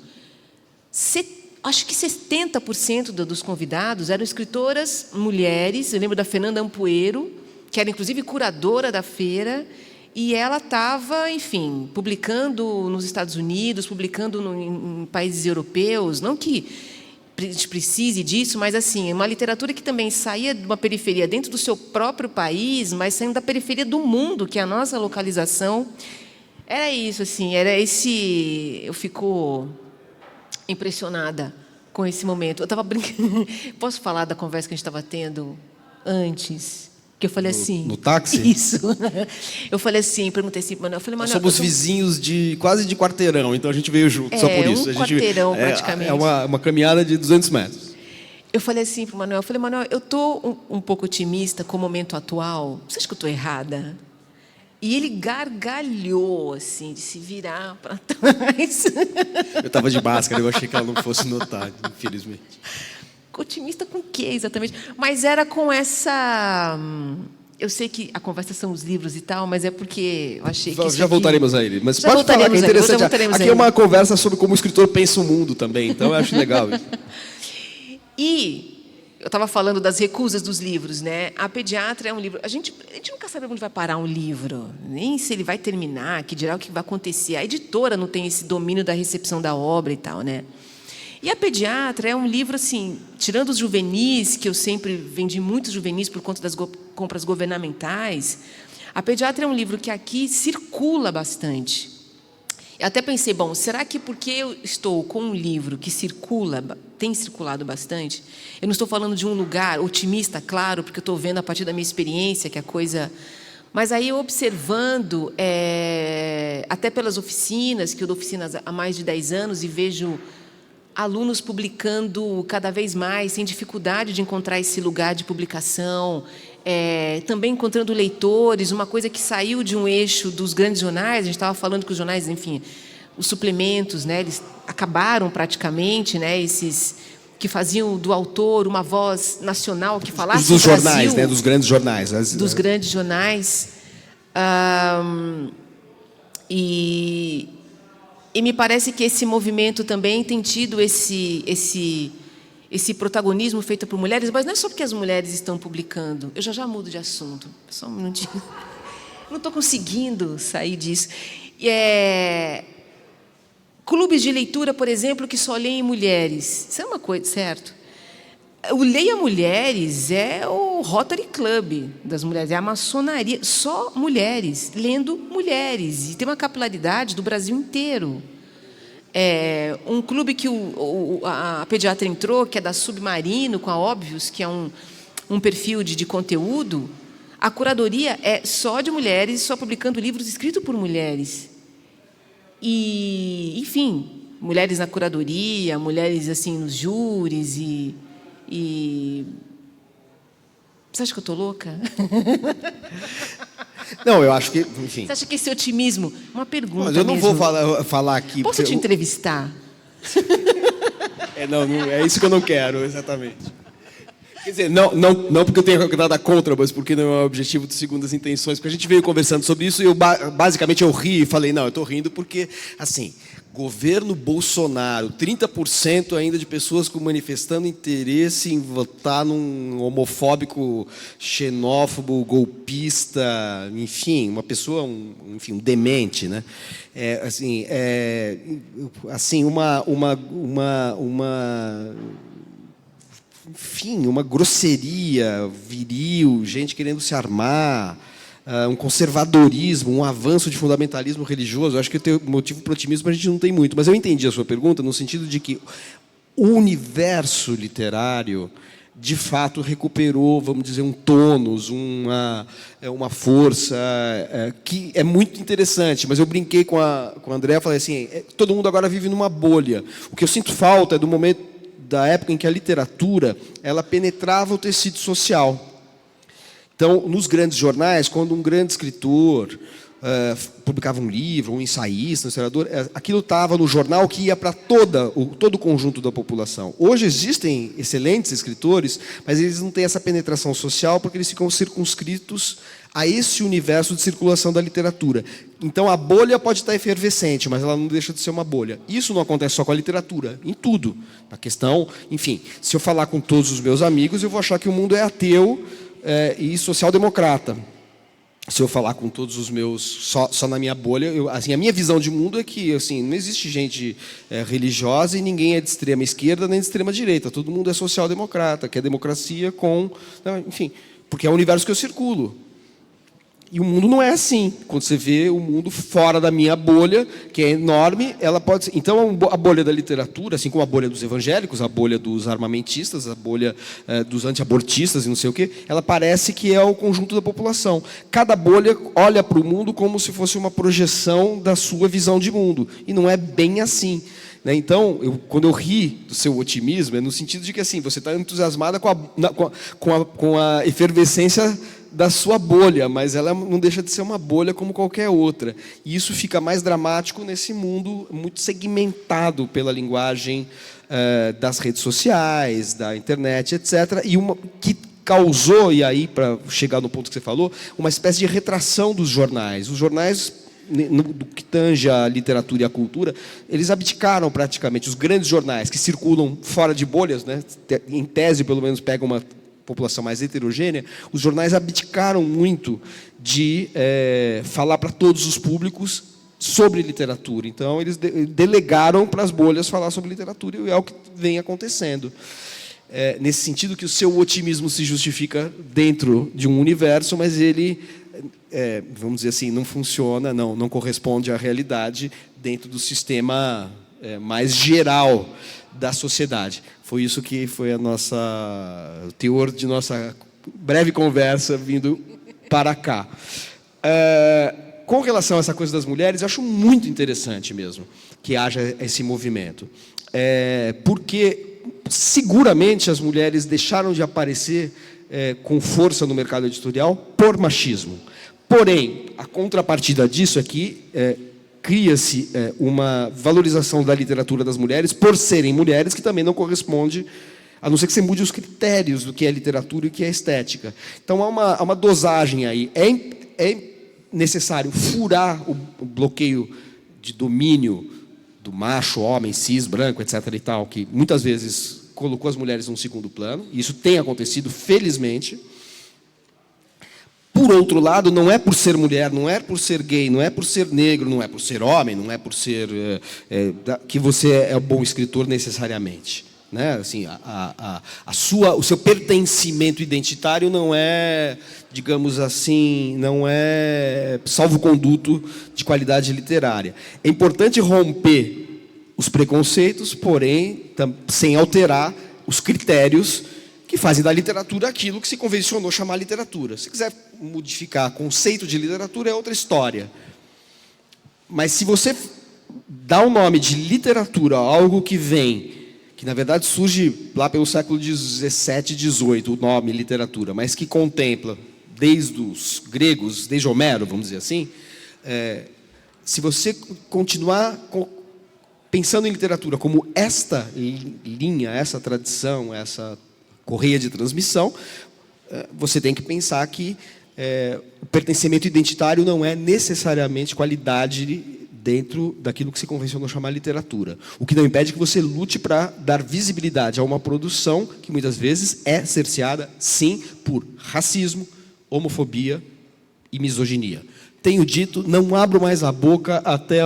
Acho que 70% dos convidados eram escritoras mulheres. Eu lembro da Fernanda Ampuero, que era, inclusive, curadora da feira, e ela estava, enfim, publicando nos Estados Unidos, publicando em países europeus. Não que a gente precise disso, mas, assim, uma literatura que também saía de uma periferia dentro do seu próprio país, mas saindo da periferia do mundo, que é a nossa localização. Era isso, assim, era esse... Eu fico impressionada com esse momento. Eu estava brincando... Posso falar da conversa que a gente estava tendo antes? Que eu falei assim... No táxi? Isso. Eu falei assim, perguntei assim para o Manuel. Eu falei, Manuel, somos vizinhos quase de quarteirão, então a gente veio junto, só por isso. Quarteirão, praticamente. É uma caminhada de 200 metros. Eu falei assim para o Manuel, Manuel, eu estou um pouco otimista com o momento atual. Você acha que eu estou errada? E ele gargalhou, assim, de se virar para trás. Eu estava de máscara, eu achei que ela não fosse notar, infelizmente. Otimista com o quê, exatamente? Mas era com essa... Eu sei que a conversa são os livros e tal, mas é porque eu achei que já voltaremos a ele. Mas já pode falar que é interessante. Aqui é uma conversa sobre como o escritor pensa o mundo também, então eu acho legal isso. E eu estava falando das recusas dos livros, né? A Pediatra é um livro... A gente nunca sabe onde vai parar um livro, nem se ele vai terminar, que dirá o que vai acontecer. A editora não tem esse domínio da recepção da obra e tal, né? E A Pediatra é um livro, assim, tirando os juvenis, que eu sempre vendi muitos juvenis por conta das compras governamentais, A Pediatra é um livro que aqui circula bastante. Eu até pensei, bom, será que porque eu estou com um livro que tem circulado bastante, eu não estou falando de um lugar otimista, claro, porque eu estou vendo a partir da minha experiência que a coisa... Mas aí, eu observando, até pelas oficinas, que eu dou oficinas há mais de 10 anos, e vejo alunos publicando cada vez mais, sem dificuldade de encontrar esse lugar de publicação, também encontrando leitores, uma coisa que saiu de um eixo dos grandes jornais. A gente estava falando que os jornais, enfim, os suplementos, né, eles acabaram praticamente, né, esses que faziam do autor uma voz nacional que falasse dos do Brasil, jornais, né, dos grandes jornais. Dos grandes jornais. E me parece que esse movimento também tem tido esse protagonismo feito por mulheres, mas não é só porque as mulheres estão publicando. Eu já mudo de assunto. Só um minutinho. Não estou conseguindo sair disso. Clubes de leitura, por exemplo, que só leem mulheres. Isso é uma coisa, certo? O Leia Mulheres é o Rotary Club das mulheres, é a maçonaria, só mulheres, lendo mulheres, e tem uma capilaridade do Brasil inteiro. Um clube que a Pediatra entrou, que é da Submarino, com a Óbvios, que é um perfil de conteúdo, a curadoria é só de mulheres, só publicando livros escritos por mulheres. E, enfim, mulheres na curadoria, mulheres assim nos júris e... Você acha que eu estou louca? Não, eu acho que, enfim... Você acha que esse otimismo... Uma pergunta. Mas eu não mesmo. vou falar aqui... Posso te entrevistar? Não, é isso que eu não quero, exatamente. Quer dizer, não porque eu tenho nada contra, mas porque não é o objetivo do Segundas Intenções. Porque a gente veio conversando sobre isso e basicamente eu ri e falei, não, eu estou rindo porque, assim... Governo Bolsonaro, 30% ainda de pessoas manifestando interesse em votar num homofóbico, xenófobo, golpista, enfim, uma pessoa, um demente, né? Uma grosseria viril, gente querendo se armar. Um conservadorismo, um avanço de fundamentalismo religioso. Eu acho que eu tenho motivo para otimismo, a gente não tem muito. Mas eu entendi a sua pergunta no sentido de que o universo literário, de fato, recuperou, vamos dizer, um tônus, uma força que é muito interessante. Mas eu brinquei com a Andréa e falei assim, todo mundo agora vive numa bolha. O que eu sinto falta é do momento, da época em que a literatura ela penetrava o tecido social. Então, nos grandes jornais, quando um grande escritor, publicava um livro, um ensaísta, um historiador, aquilo estava no jornal que ia para todo o conjunto da população. Hoje existem excelentes escritores, mas eles não têm essa penetração social porque eles ficam circunscritos a esse universo de circulação da literatura. Então, a bolha pode estar efervescente, mas ela não deixa de ser uma bolha. Isso não acontece só com a literatura, em tudo. Na questão, enfim, se eu falar com todos os meus amigos, eu vou achar que o mundo é ateu e social-democrata. Se eu falar com todos os meus, só na minha bolha, assim, a minha visão de mundo é que assim, não existe gente religiosa e ninguém é de extrema esquerda nem de extrema direita. Todo mundo é social-democrata, quer democracia enfim, porque é o universo que eu circulo. E o mundo não é assim. Quando você vê o mundo fora da minha bolha, que é enorme, ela pode ser. Então, a bolha da literatura, assim como a bolha dos evangélicos, a bolha dos armamentistas, a bolha dos antiabortistas e não sei o quê, ela parece que é o conjunto da população. Cada bolha olha para o mundo como se fosse uma projeção da sua visão de mundo. E não é bem assim. Então, quando eu ri do seu otimismo, é no sentido de que assim, você está entusiasmada com a efervescência da sua bolha, mas ela não deixa de ser uma bolha como qualquer outra. E isso fica mais dramático nesse mundo muito segmentado pela linguagem das redes sociais, da internet, etc. E que causou, e aí, para chegar no ponto que você falou, uma espécie de retração dos jornais. Os jornais, no que tange a literatura e a cultura, eles abdicaram praticamente. Os grandes jornais que circulam fora de bolhas, né, em tese, pelo menos, pegam uma população mais heterogênea, os jornais abdicaram muito de falar para todos os públicos sobre literatura. Então, eles delegaram para as bolhas falar sobre literatura, e é o que vem acontecendo. Nesse sentido que o seu otimismo se justifica dentro de um universo, mas ele, vamos dizer assim, não funciona, não corresponde à realidade dentro do sistema mais geral da sociedade. Foi isso que foi o teor de nossa breve conversa vindo para cá. Com relação a essa coisa das mulheres, eu acho muito interessante mesmo que haja esse movimento. Porque, seguramente, as mulheres deixaram de aparecer com força no mercado editorial por machismo. Porém, a contrapartida disso é que cria-se uma valorização da literatura das mulheres por serem mulheres, que também não corresponde, a não ser que você mude os critérios do que é literatura e o que é estética. Então, há uma dosagem aí. É necessário furar o bloqueio de domínio do macho, homem, cis, branco, etc. e tal, que muitas vezes colocou as mulheres num segundo plano, e isso tem acontecido, felizmente. Por outro lado, não é por ser mulher, não é por ser gay, não é por ser negro, não é por ser homem, não é por ser que você é um bom escritor necessariamente, né? Assim, o seu pertencimento identitário não é, digamos assim, não é salvo-conduto de qualidade literária. É importante romper os preconceitos, porém, sem alterar os critérios que fazem da literatura aquilo que se convencionou chamar literatura. Se quiser modificar conceito de literatura, é outra história. Mas se você dá o nome de literatura a algo que na verdade surge lá pelo século XVII, XVIII, o nome literatura, mas que contempla, desde os gregos, desde Homero, vamos dizer assim, se você continuar pensando em literatura como esta linha, essa tradição, essa correia de transmissão, você tem que pensar que o pertencimento identitário não é necessariamente qualidade dentro daquilo que se convencionou chamar literatura. O que não impede que você lute para dar visibilidade a uma produção que muitas vezes é cerceada, sim, por racismo, homofobia e misoginia. Tenho dito, não abro mais a boca até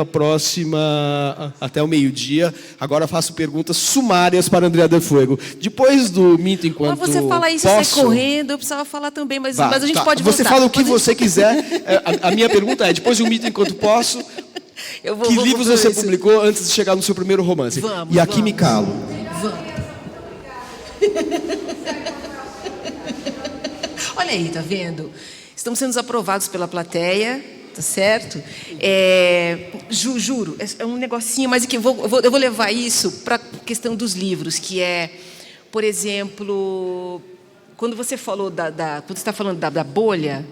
o meio-dia. Agora faço perguntas sumárias para Andrea Del Fuego. Depois do Minto Enquanto Posso... Mas você fala isso, sai correndo, eu precisava falar também, mas a gente pode voltar. Você fala o que você quiser. A minha pergunta é, depois do Minto Enquanto Posso, que livros você publicou antes de chegar no seu primeiro romance? E aqui me calo. Olha aí, tá vendo? Estamos sendo aprovados pela plateia, tá certo? Juro, é um negocinho, mas aqui, eu vou levar isso para a questão dos livros, que é, por exemplo, quando você falou quando você está falando da bolha,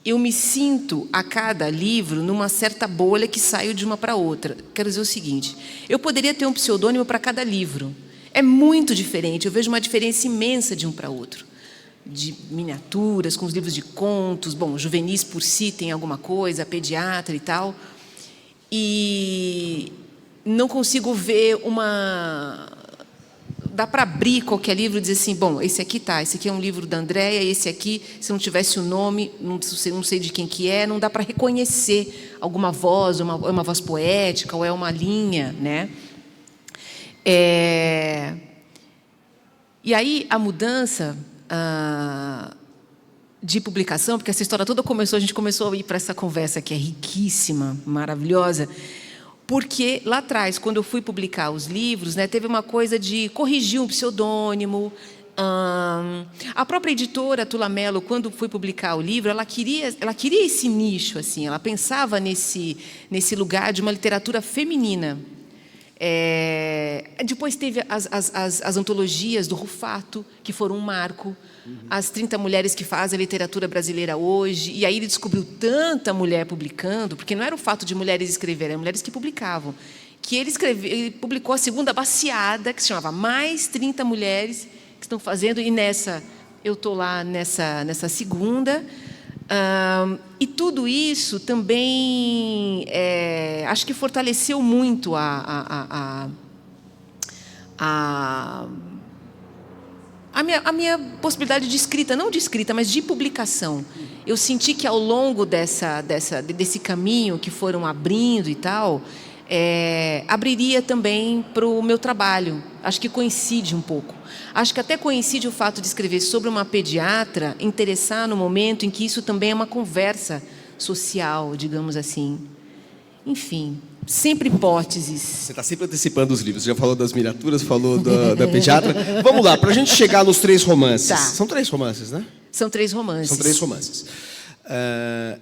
eu me sinto, a cada livro, numa certa bolha que saio de uma para outra. Quero dizer o seguinte, eu poderia ter um pseudônimo para cada livro. É muito diferente, eu vejo uma diferença imensa de um para outro. De miniaturas, com os livros de contos, bom, juvenis por si tem alguma coisa, pediatra e tal. E não consigo ver uma... Dá para abrir qualquer livro e dizer assim, bom, esse aqui esse aqui é um livro da Andréia, esse aqui, se não tivesse o nome, não sei de quem que é, não dá para reconhecer alguma voz, uma voz poética, ou é uma linha, né? E aí, a mudança de publicação, porque essa história toda começou, a gente começou a ir para essa conversa que é riquíssima, maravilhosa, porque lá atrás, quando eu fui publicar os livros, né, teve uma coisa de corrigir um pseudônimo. A própria editora Tula Mello, quando foi publicar o livro, ela queria esse nicho, assim, ela pensava nesse lugar de uma literatura feminina. Depois teve as antologias do Rufato, que foram um marco, as 30 mulheres que fazem a literatura brasileira hoje, e aí ele descobriu tanta mulher publicando, porque não era o fato de mulheres escreverem, eram mulheres que publicavam, que ele publicou a segunda baseada, que se chamava Mais 30 Mulheres que estão fazendo, e eu estou lá nessa segunda. E tudo isso também acho que fortaleceu muito a minha possibilidade de escrita, não de escrita, mas de publicação. Eu senti que ao longo desse caminho que foram abrindo e tal, abriria também para o meu trabalho. Acho que coincide um pouco. Acho que até coincide o fato de escrever sobre uma pediatra interessar no momento em que isso também é uma conversa social, digamos assim. Enfim, sempre hipóteses. Você está sempre antecipando os livros. Você já falou das miniaturas, falou da pediatra. Vamos lá, para a gente chegar nos 3 romances. Tá. São 3 romances, né? São 3 romances. São 3 romances.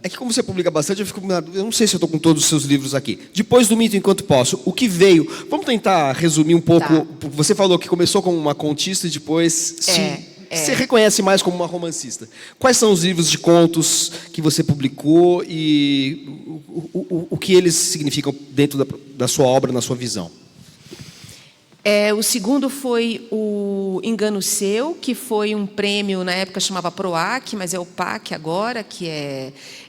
É que como você publica bastante, eu não sei se eu estou com todos os seus livros aqui. Depois do Mito Enquanto Posso, o que veio? Vamos tentar resumir um pouco. Tá. Você falou que começou como uma contista e depois se reconhece mais como uma romancista. Quais são os livros de contos que você publicou e o que eles significam dentro da sua obra, na sua visão? O segundo foi o Engano Seu, que foi um prêmio, na época chamava PROAC, mas é o PAC agora, que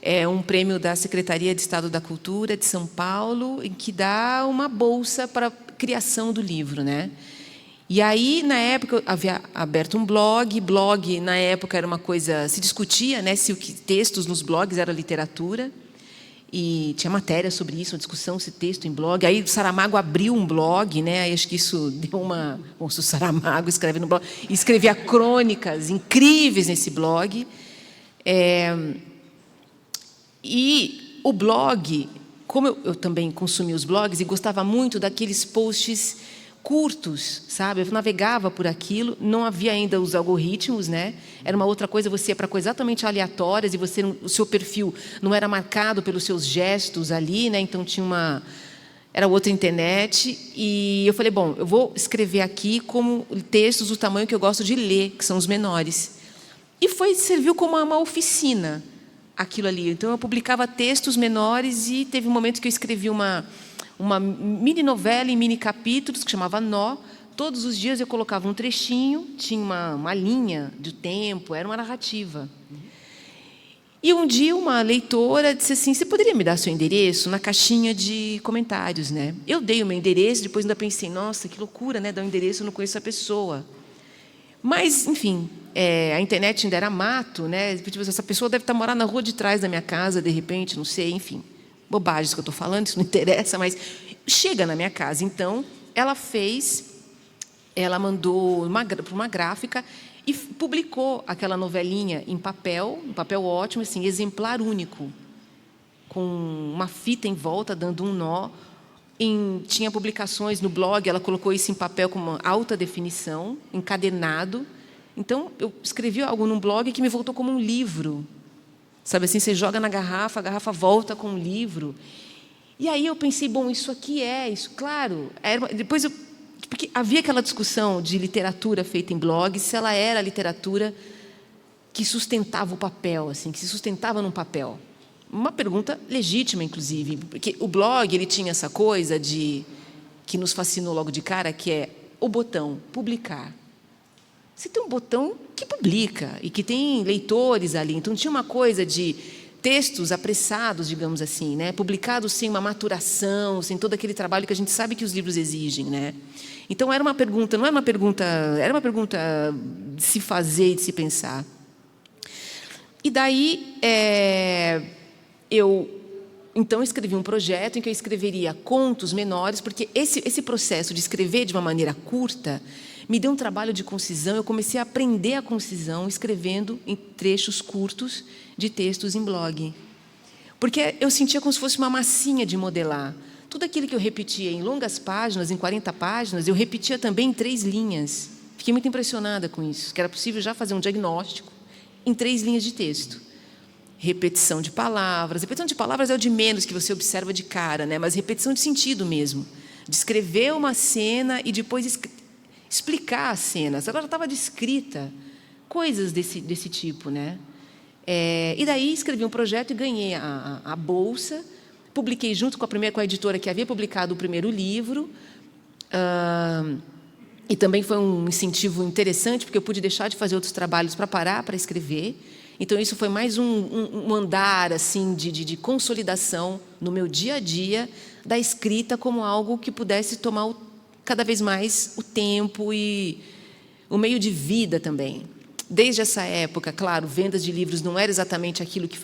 é um prêmio da Secretaria de Estado da Cultura de São Paulo, em que dá uma bolsa para a criação do livro, né? E aí, na época, eu havia aberto um blog, na época era uma coisa, se discutia, né, se textos nos blogs era literatura, e tinha matéria sobre isso, uma discussão se texto em blog. Aí o Saramago abriu um blog, né? Aí acho que isso deu uma... Bom, se o Saramago escreve no blog... E escrevia crônicas incríveis nesse blog. E o blog, como eu também consumia os blogs e gostava muito daqueles posts curtos, sabe? Eu navegava por aquilo, não havia ainda os algoritmos, né? Era uma outra coisa, você ia para coisas exatamente aleatórias e o seu perfil não era marcado pelos seus gestos ali, né? Então era outra internet, e eu falei, bom, eu vou escrever aqui como textos do tamanho que eu gosto de ler, que são os menores. E serviu como uma oficina aquilo ali. Então eu publicava textos menores e teve um momento que eu escrevi uma mini novela em mini capítulos que chamava Nó. Todos os dias eu colocava um trechinho, tinha uma linha de tempo, era uma narrativa. E um dia uma leitora disse assim, você poderia me dar seu endereço na caixinha de comentários, né? Eu dei o meu endereço, depois ainda pensei, nossa, que loucura, né? Dar um endereço, eu não conheço a pessoa. Mas, enfim, a internet ainda era mato, né? Tipo, essa pessoa deve estar morando na rua de trás da minha casa, de repente, não sei, enfim. Bobagens que eu estou falando, isso não interessa, mas chega na minha casa. Então, ela mandou para uma gráfica e publicou aquela novelinha em papel, um papel ótimo, assim, exemplar único, com uma fita em volta, dando um nó. Tinha publicações no blog, ela colocou isso em papel com uma alta definição, encadernado. Então, eu escrevi algo num blog que me voltou como um livro. Sabe assim, você joga na garrafa, a garrafa volta com um livro. E aí eu pensei, bom, isso aqui isso, claro. Depois porque havia aquela discussão de literatura feita em blogs, se ela era literatura que sustentava o papel, assim, que se sustentava num papel? Uma pergunta legítima, inclusive, porque o blog ele tinha essa coisa que nos fascinou logo de cara, que é o botão publicar. Você tem um botão que publica e que tem leitores ali. Então tinha uma coisa de textos apressados, digamos assim, né? Publicados sem uma maturação, sem todo aquele trabalho que a gente sabe que os livros exigem, né? Então era uma pergunta, não era uma pergunta, era uma pergunta de se fazer e de se pensar. E daí eu então escrevi um projeto em que eu escreveria contos menores, porque esse processo de escrever de uma maneira curta me deu um trabalho de concisão. Eu comecei a aprender a concisão escrevendo em trechos curtos de textos em blog. Porque eu sentia como se fosse uma massinha de modelar. Tudo aquilo que eu repetia em longas páginas, em 40 páginas, eu repetia também em 3 linhas. Fiquei muito impressionada com isso, que era possível já fazer um diagnóstico em 3 linhas de texto. Repetição de palavras. Repetição de palavras é o de menos que você observa de cara, né? Mas repetição de sentido mesmo. Descrever uma cena e depois explicar a cena. Ela já estava descrita. Coisas desse tipo, né? E daí escrevi um projeto e ganhei a bolsa. Publiquei junto com a editora que havia publicado o primeiro livro. E também foi um incentivo interessante, porque eu pude deixar de fazer outros trabalhos para parar para escrever. Então, isso foi mais um andar assim, de consolidação no meu dia a dia da escrita como algo que pudesse tomar cada vez mais o tempo e o meio de vida também. Desde essa época, claro, vendas de livros não era exatamente aquilo que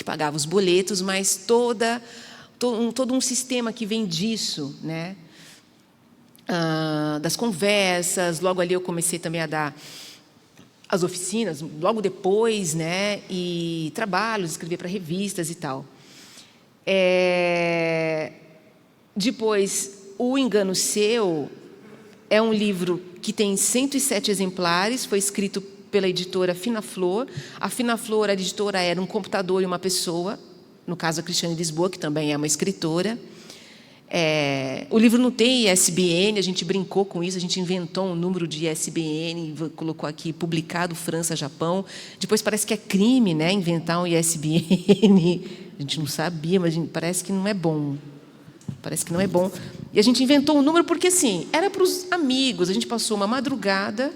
pagava os boletos, mas todo um sistema que vem disso, né? Das conversas. Logo ali eu comecei também a dar as oficinas, logo depois, né? E trabalhos, escrever para revistas e tal. Depois, O Engano Seu é um livro que tem 107 exemplares, foi escrito pela editora Fina Flor. A Fina Flor, a editora, era um computador e uma pessoa, no caso a Cristiane Lisboa, que também é uma escritora. O livro não tem ISBN, a gente brincou com isso, a gente inventou um número de ISBN, colocou aqui, publicado França, Japão. Depois parece que é crime, né, inventar um ISBN. A gente não sabia, mas parece que não é bom. Parece que não é bom. E a gente inventou um número porque, assim, era para os amigos. A gente passou uma madrugada,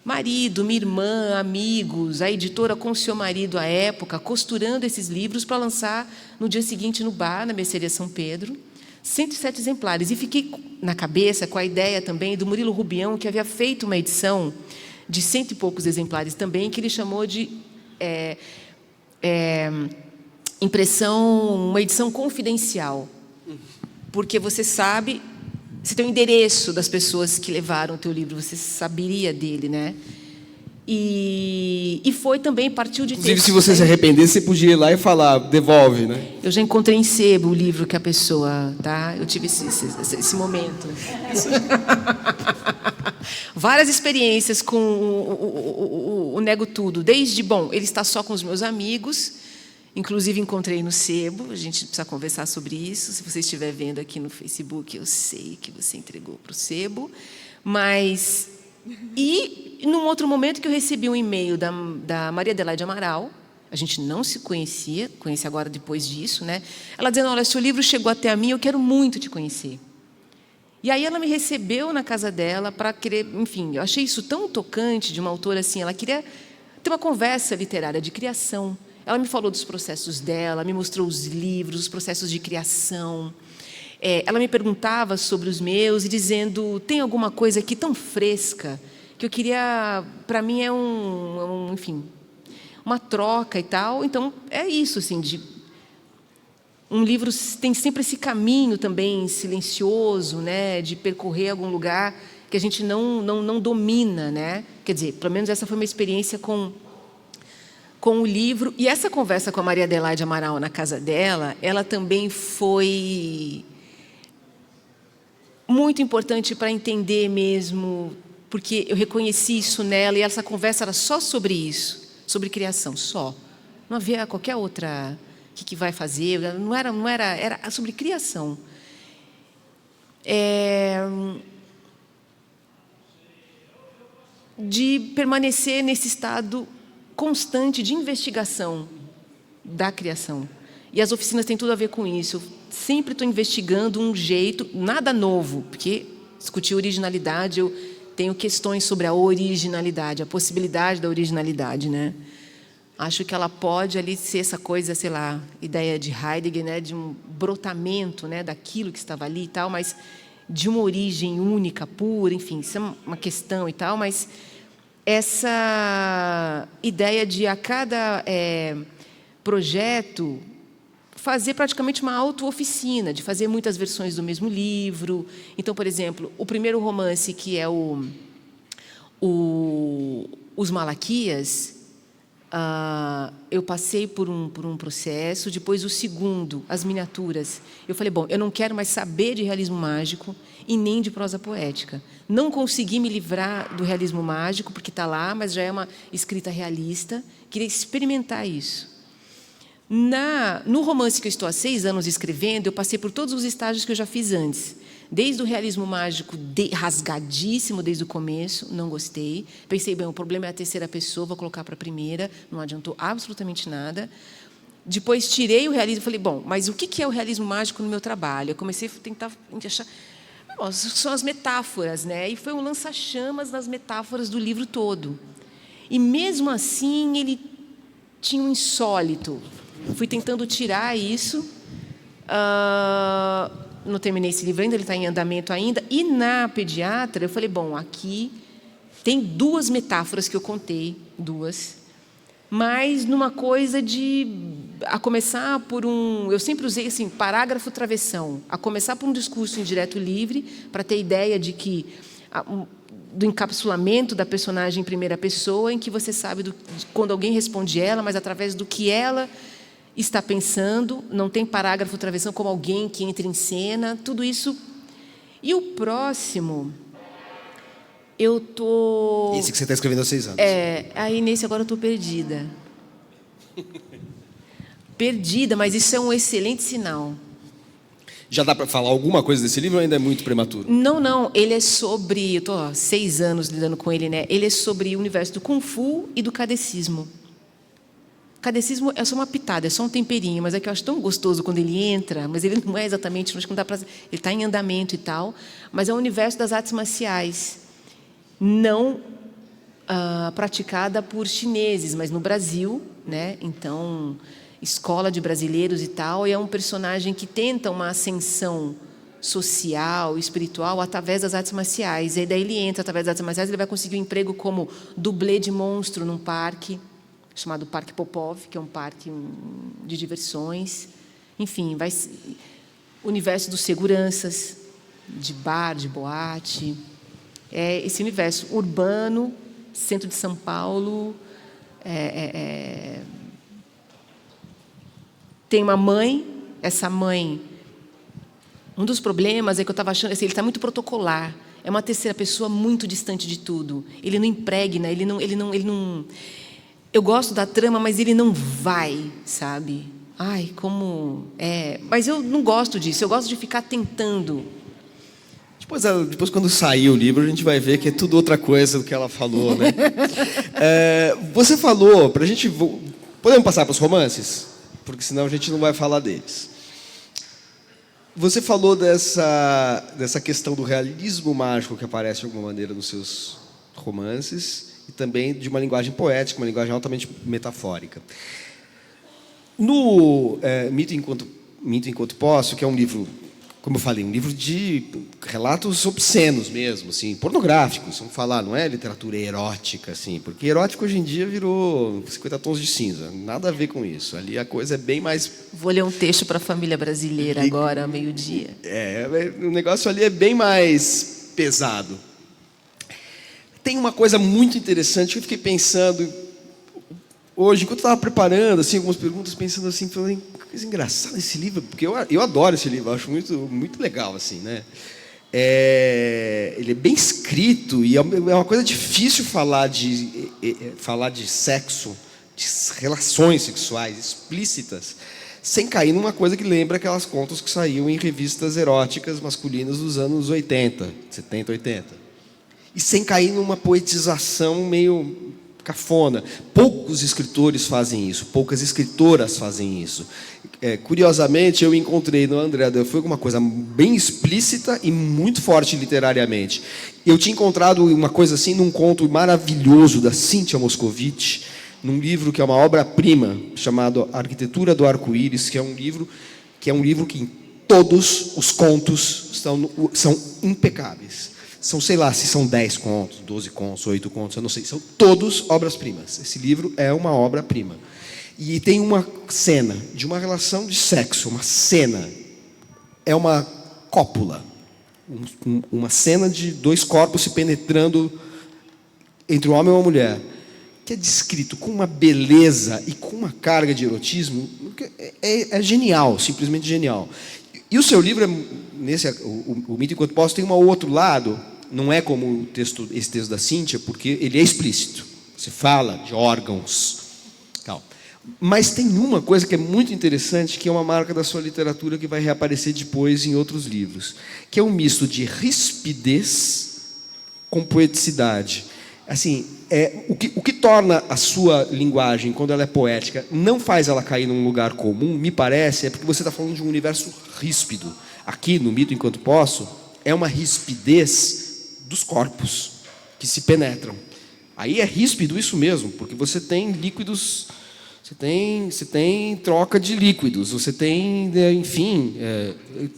marido, minha irmã, amigos, a editora com o seu marido à época, costurando esses livros para lançar no dia seguinte no bar, na Mercearia São Pedro. 107 exemplares. E fiquei na cabeça com a ideia também do Murilo Rubião, que havia feito uma edição de 100 e poucos exemplares também, que ele chamou de uma edição confidencial. Porque você sabe, você tem o endereço das pessoas que levaram o teu livro, você saberia dele, né? E foi também, partiu de Inclusive, se você se arrependesse, você podia ir lá e falar, devolve, né? Eu já encontrei em sebo o livro que a pessoa, tá? Eu tive esse momento. Várias experiências com o Nego Tudo. Desde, ele está só com os meus amigos, inclusive encontrei no sebo, a gente precisa conversar sobre isso. Se você estiver vendo aqui no Facebook, eu sei que você entregou para o sebo. Mas... E, num outro momento, que eu recebi um e-mail da Maria Adelaide Amaral, a gente não se conhecia, conheci agora depois disso, né? Ela dizendo, olha, seu livro chegou até a mim, eu quero muito te conhecer. E aí ela me recebeu na casa dela para querer, enfim, eu achei isso tão tocante de uma autora assim, ela queria ter uma conversa literária de criação. Ela me falou dos processos dela, me mostrou os livros, os processos de criação. Ela me perguntava sobre os meus e dizendo, tem alguma coisa aqui tão fresca que eu queria, para mim enfim, uma troca e tal. Então, é isso, assim, um livro tem sempre esse caminho também silencioso, né, de percorrer algum lugar que a gente não domina, né? Quer dizer, pelo menos essa foi uma experiência com o livro. E essa conversa com a Maria Adelaide Amaral na casa dela, ela também foi muito importante para entender mesmo, porque eu reconheci isso nela, e essa conversa era só sobre isso, sobre criação, só. Não havia qualquer outra, o que vai fazer, era sobre criação. De permanecer nesse estado constante de investigação da criação. E as oficinas têm tudo a ver com isso. Eu sempre estou investigando um jeito, nada novo, porque discutir originalidade, eu tenho questões sobre a originalidade, a possibilidade da originalidade, né? Acho que ela pode ali ser essa coisa, sei lá, ideia de Heidegger, né, de um brotamento, né, daquilo que estava ali e tal, mas de uma origem única, pura, enfim, isso é uma questão e tal, mas essa ideia de a cada projeto fazer praticamente uma auto-oficina, de fazer muitas versões do mesmo livro. Então, por exemplo, o primeiro romance, que é Os Malaquias, eu passei por um processo. Depois, o segundo, As Miniaturas, eu falei, bom, eu não quero mais saber de realismo mágico e nem de prosa poética. Não consegui me livrar do realismo mágico, porque está lá, mas já é uma escrita realista. Queria experimentar isso. No romance que eu estou há 6 anos escrevendo, eu passei por todos os estágios que eu já fiz antes. Desde o realismo mágico rasgadíssimo desde o começo, não gostei. Pensei, bem, o problema é a terceira pessoa, vou colocar para a primeira, não adiantou absolutamente nada. Depois tirei o realismo e falei, bom, mas o que é o realismo mágico no meu trabalho? Eu comecei a tentar achar... Bom, são as metáforas, né? E foi um lança-chamas nas metáforas do livro todo. E mesmo assim, ele tinha um insólito. Fui tentando tirar isso. Não terminei esse livro ainda, ele está em andamento ainda. E na pediatra, eu falei, bom, aqui tem 2 metáforas que eu contei, 2, mas numa coisa a começar por eu sempre usei assim, parágrafo travessão, a começar por um discurso indireto livre, para ter ideia de que do encapsulamento da personagem em primeira pessoa, em que você sabe de quando alguém responde ela, mas através do que ela está pensando, não tem parágrafo travessão como alguém que entra em cena, tudo isso. E o próximo, eu estou... Esse que você está escrevendo há 6 anos. Aí nesse agora eu estou perdida. Perdida, mas isso é um excelente sinal. Já dá para falar alguma coisa desse livro ou ainda é muito prematuro? Não, ele é sobre... Eu estou há 6 anos lidando com ele, né? Ele é sobre o universo do Kung Fu e do cadecismo. Cadecismo é só uma pitada, é só um temperinho, mas é que eu acho tão gostoso quando ele entra, mas ele não é exatamente, acho que não dá para, ele está em andamento e tal, mas é o universo das artes marciais, não praticada por chineses, mas no Brasil, né? Então, escola de brasileiros e tal, e é um personagem que tenta uma ascensão social, espiritual, através das artes marciais. E daí ele entra através das artes marciais, ele vai conseguir um emprego como dublê de monstro num parque, chamado Parque Popov, que é um parque de diversões. Enfim, universo dos seguranças, de bar, de boate. É esse universo urbano, centro de São Paulo. Tem uma mãe, essa mãe... Um dos problemas é que eu estava achando... Assim, ele está muito protocolar. É uma terceira pessoa muito distante de tudo. Ele não impregna, ele não... Eu gosto da trama, mas ele não vai, sabe? Ai, como... Mas eu não gosto disso, eu gosto de ficar tentando. Depois, quando sair o livro, a gente vai ver que é tudo outra coisa do que ela falou, né? Você falou, para a gente... Podemos passar para os romances? Porque senão a gente não vai falar deles. Você falou dessa questão do realismo mágico que aparece de alguma maneira nos seus romances, e também de uma linguagem poética, uma linguagem altamente metafórica. No Mito Enquanto Posso, que é um livro, como eu falei, um livro de relatos obscenos mesmo, assim, pornográficos, vamos falar, não é literatura erótica, assim, porque erótico hoje em dia virou 50 tons de cinza, nada a ver com isso. Ali a coisa é bem mais... Vou ler um texto para a família brasileira agora, ao meio-dia. O negócio ali é bem mais pesado. Tem uma coisa muito interessante que eu fiquei pensando hoje, enquanto eu estava preparando assim, algumas perguntas, pensando assim, falei, que coisa engraçada esse livro, porque eu adoro esse livro, eu acho muito, muito legal, assim, né? Ele é bem escrito e é uma coisa difícil falar de sexo, de relações sexuais explícitas, sem cair numa coisa que lembra aquelas contos que saíam em revistas eróticas masculinas dos anos 80, 70, 80. E sem cair numa poetização meio cafona. Poucos escritores fazem isso, poucas escritoras fazem isso. Curiosamente, eu encontrei no André Defoe uma coisa bem explícita e muito forte literariamente. Eu tinha encontrado uma coisa assim num conto maravilhoso da Cínthia Moscovitch, num livro que é uma obra-prima, chamado Arquitetura do Arco-Íris, que é um livro que em todos os contos são impecáveis. São, sei lá, se são 10 contos, 12 contos, 8 contos, eu não sei. São todos obras-primas. Esse livro é uma obra-prima. E tem uma cena de uma relação de sexo, uma cena. É uma cópula. Uma cena de dois corpos se penetrando entre um homem e uma mulher, que é descrito com uma beleza e com uma carga de erotismo é genial, simplesmente genial. E o seu livro, o Mito Enquanto Posso, tem um outro lado, não é como esse texto da Cínthia, porque ele é explícito. Você fala de órgãos, tal. Mas tem uma coisa que é muito interessante, que é uma marca da sua literatura que vai reaparecer depois em outros livros, que é um misto de rispidez com poeticidade. Assim, o que torna a sua linguagem, quando ela é poética, não faz ela cair num lugar comum, me parece, é porque você está falando de um universo ríspido. Aqui, no Mito Enquanto Posso, é uma rispidez dos corpos que se penetram. Aí é ríspido isso mesmo, porque você tem líquidos, você tem troca de líquidos, você tem, enfim,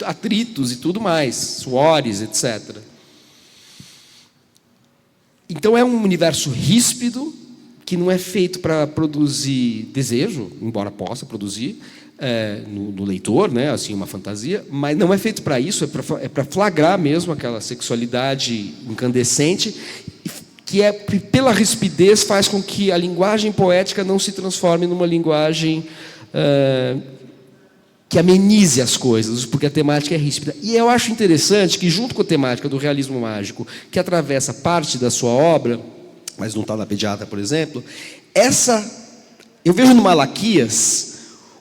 atritos e tudo mais, suores, etc. Então é um universo ríspido, que não é feito para produzir desejo, embora possa produzir no leitor, né, assim, uma fantasia, mas não é feito para isso, é para flagrar mesmo aquela sexualidade incandescente, que pela rispidez faz com que a linguagem poética não se transforme numa linguagem que amenize as coisas, porque a temática é ríspida. E eu acho interessante que, junto com a temática do realismo mágico, que atravessa parte da sua obra, mas não está na Pediatra, por exemplo, eu vejo no Malaquias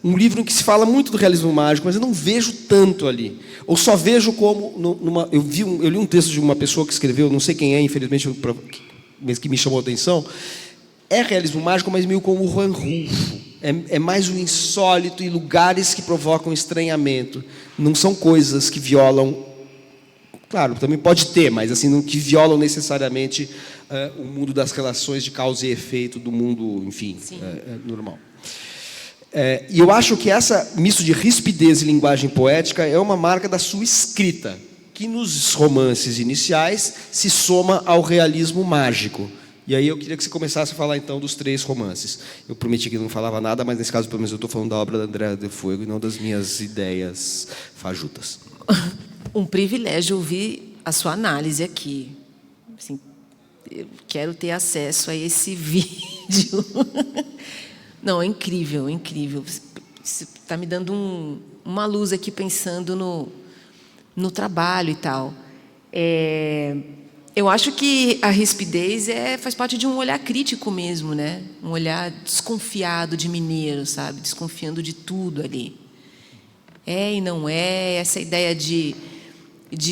um livro em que se fala muito do realismo mágico, mas eu não vejo tanto ali. Ou só vejo como... eu li um texto de uma pessoa que escreveu, não sei quem é, infelizmente, mas que me chamou a atenção. É realismo mágico, mas meio como o Juan Rulfo. É mais o insólito e lugares que provocam estranhamento. Não são coisas que violam... Claro, também pode ter, mas assim, não que violam necessariamente o mundo das relações de causa e efeito do mundo, enfim, normal. E eu acho que essa misto de rispidez e linguagem poética é uma marca da sua escrita, que nos romances iniciais se soma ao realismo mágico. E aí eu queria que você começasse a falar, então, dos 3 romances. Eu prometi que não falava nada, mas nesse caso, pelo menos, eu estou falando da obra da André Defoe e não das minhas ideias fajutas. Um privilégio ouvir a sua análise aqui. Assim, eu quero ter acesso a esse vídeo. Não, é incrível, é incrível. Você está me dando uma luz aqui pensando no trabalho e tal. Eu acho que a rispidez faz parte de um olhar crítico mesmo, né? Um olhar desconfiado de mineiro, sabe? Desconfiando de tudo ali. É e não é. Essa ideia de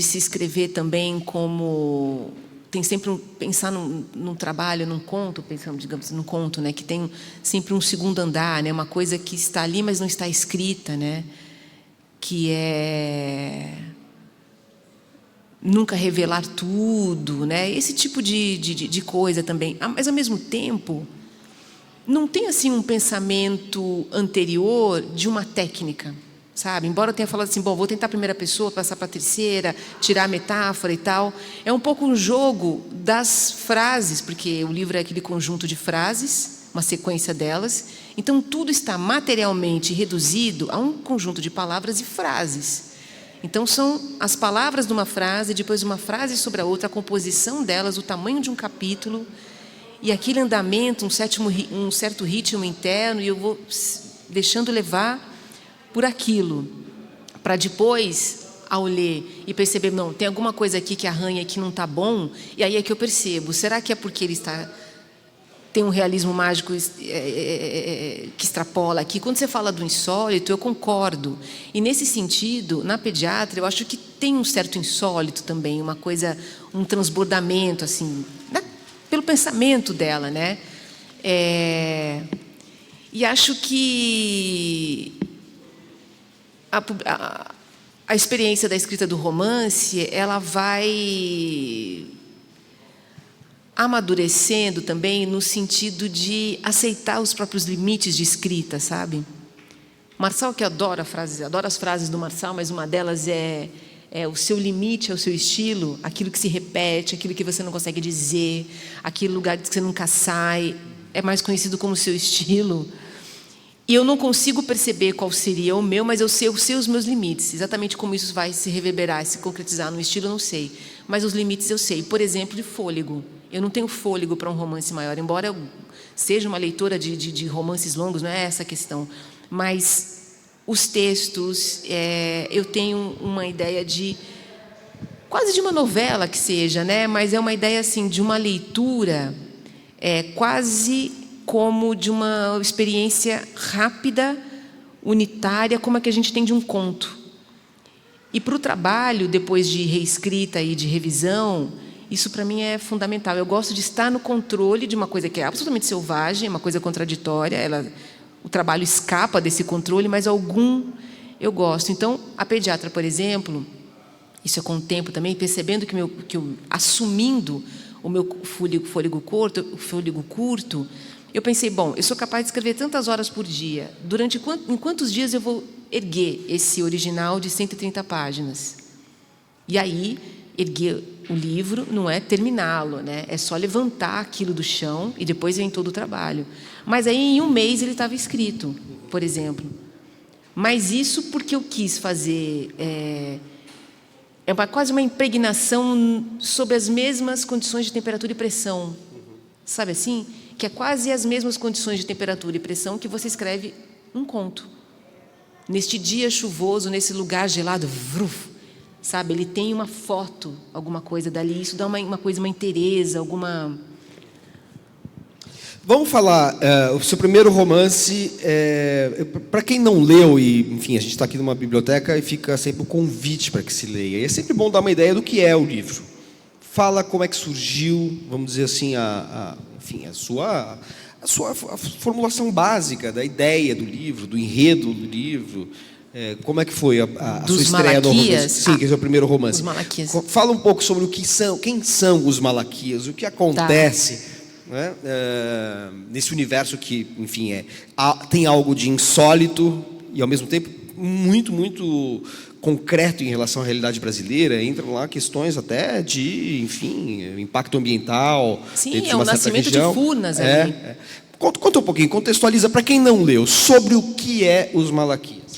se escrever também como... Tem sempre pensar num trabalho, num conto, pensamos, digamos assim, num conto, né? Que tem sempre um segundo andar, né? Uma coisa que está ali, mas não está escrita, né? Que é... nunca revelar tudo, né? Esse tipo de coisa também. Mas, ao mesmo tempo, não tem assim um pensamento anterior de uma técnica, sabe? Embora eu tenha falado assim, bom, vou tentar a primeira pessoa, passar para a terceira, tirar a metáfora e tal. É um pouco um jogo das frases, porque o livro é aquele conjunto de frases, uma sequência delas. Então, tudo está materialmente reduzido a um conjunto de palavras e frases. Então, são as palavras de uma frase, depois uma frase sobre a outra, a composição delas, o tamanho de um capítulo, e aquele andamento, um certo ritmo interno, e eu vou deixando levar por aquilo, para depois, ao ler e perceber, não, tem alguma coisa aqui que arranha, que não está bom, e aí é que eu percebo, será que é porque ele tem um realismo mágico que extrapola aqui? Quando você fala do insólito, eu concordo. E, nesse sentido, na Pediatra, eu acho que tem um certo insólito também, uma coisa, um transbordamento, assim, pelo pensamento dela, né? E acho que a experiência da escrita do romance, ela vai amadurecendo também no sentido de aceitar os próprios limites de escrita, sabe? Marçal, que adora as frases do Marçal, mas uma delas é o seu limite, é o seu estilo, aquilo que se repete, aquilo que você não consegue dizer, aquele lugar que você nunca sai, é mais conhecido como seu estilo. E eu não consigo perceber qual seria o meu, mas eu sei os meus limites. Exatamente como isso vai se reverberar, se concretizar no estilo, eu não sei. Mas os limites eu sei. Por exemplo, de fôlego. Eu não tenho fôlego para um romance maior, embora eu seja uma leitora de romances longos, não é essa a questão. Mas os textos, eu tenho uma ideia de quase de uma novela que seja, né? Mas é uma ideia assim de uma leitura quase como de uma experiência rápida, unitária, como a que a gente tem de um conto. E para o trabalho, depois de reescrita e de revisão, isso para mim é fundamental. Eu gosto de estar no controle de uma coisa que é absolutamente selvagem, uma coisa contraditória. O trabalho escapa desse controle, mas eu gosto. Então, a pediatra, por exemplo, isso é com o tempo também, percebendo assumindo o meu fôlego curto, eu pensei, bom, eu sou capaz de escrever tantas horas por dia. Em quantos dias eu vou erguer esse original de 130 páginas? E aí, erguer o livro não é terminá-lo, né? É só levantar aquilo do chão e depois vem todo o trabalho. Mas aí, em um mês, ele estava escrito, por exemplo. Mas isso porque eu quis fazer... quase uma impregnação sobre as mesmas condições de temperatura e pressão. Sabe assim? Que é quase as mesmas condições de temperatura e pressão que você escreve um conto. Neste dia chuvoso, nesse lugar gelado, sabe? Ele tem uma foto, alguma coisa dali. Isso dá uma coisa, uma inteireza, alguma... Vamos falar, o seu primeiro romance, para quem não leu, e enfim, a gente está aqui numa biblioteca e fica sempre um convite para que se leia. E é sempre bom dar uma ideia do que é o livro. Fala como é que surgiu, vamos dizer assim, enfim, a sua formulação básica da ideia do livro, do enredo do livro. Como é que foi a sua estreia no romance? Sim, que é o seu primeiro romance. Os Malaquias. Fala um pouco sobre quem são os Malaquias, o que acontece... Né? Nesse universo que, enfim, tem algo de insólito e, ao mesmo tempo, muito, muito concreto em relação à realidade brasileira. Entram lá questões até de, enfim, impacto ambiental. Sim, é o nascimento de Furnas ali. Conta um pouquinho, contextualiza para quem não leu, sobre o que é Os Malaquias.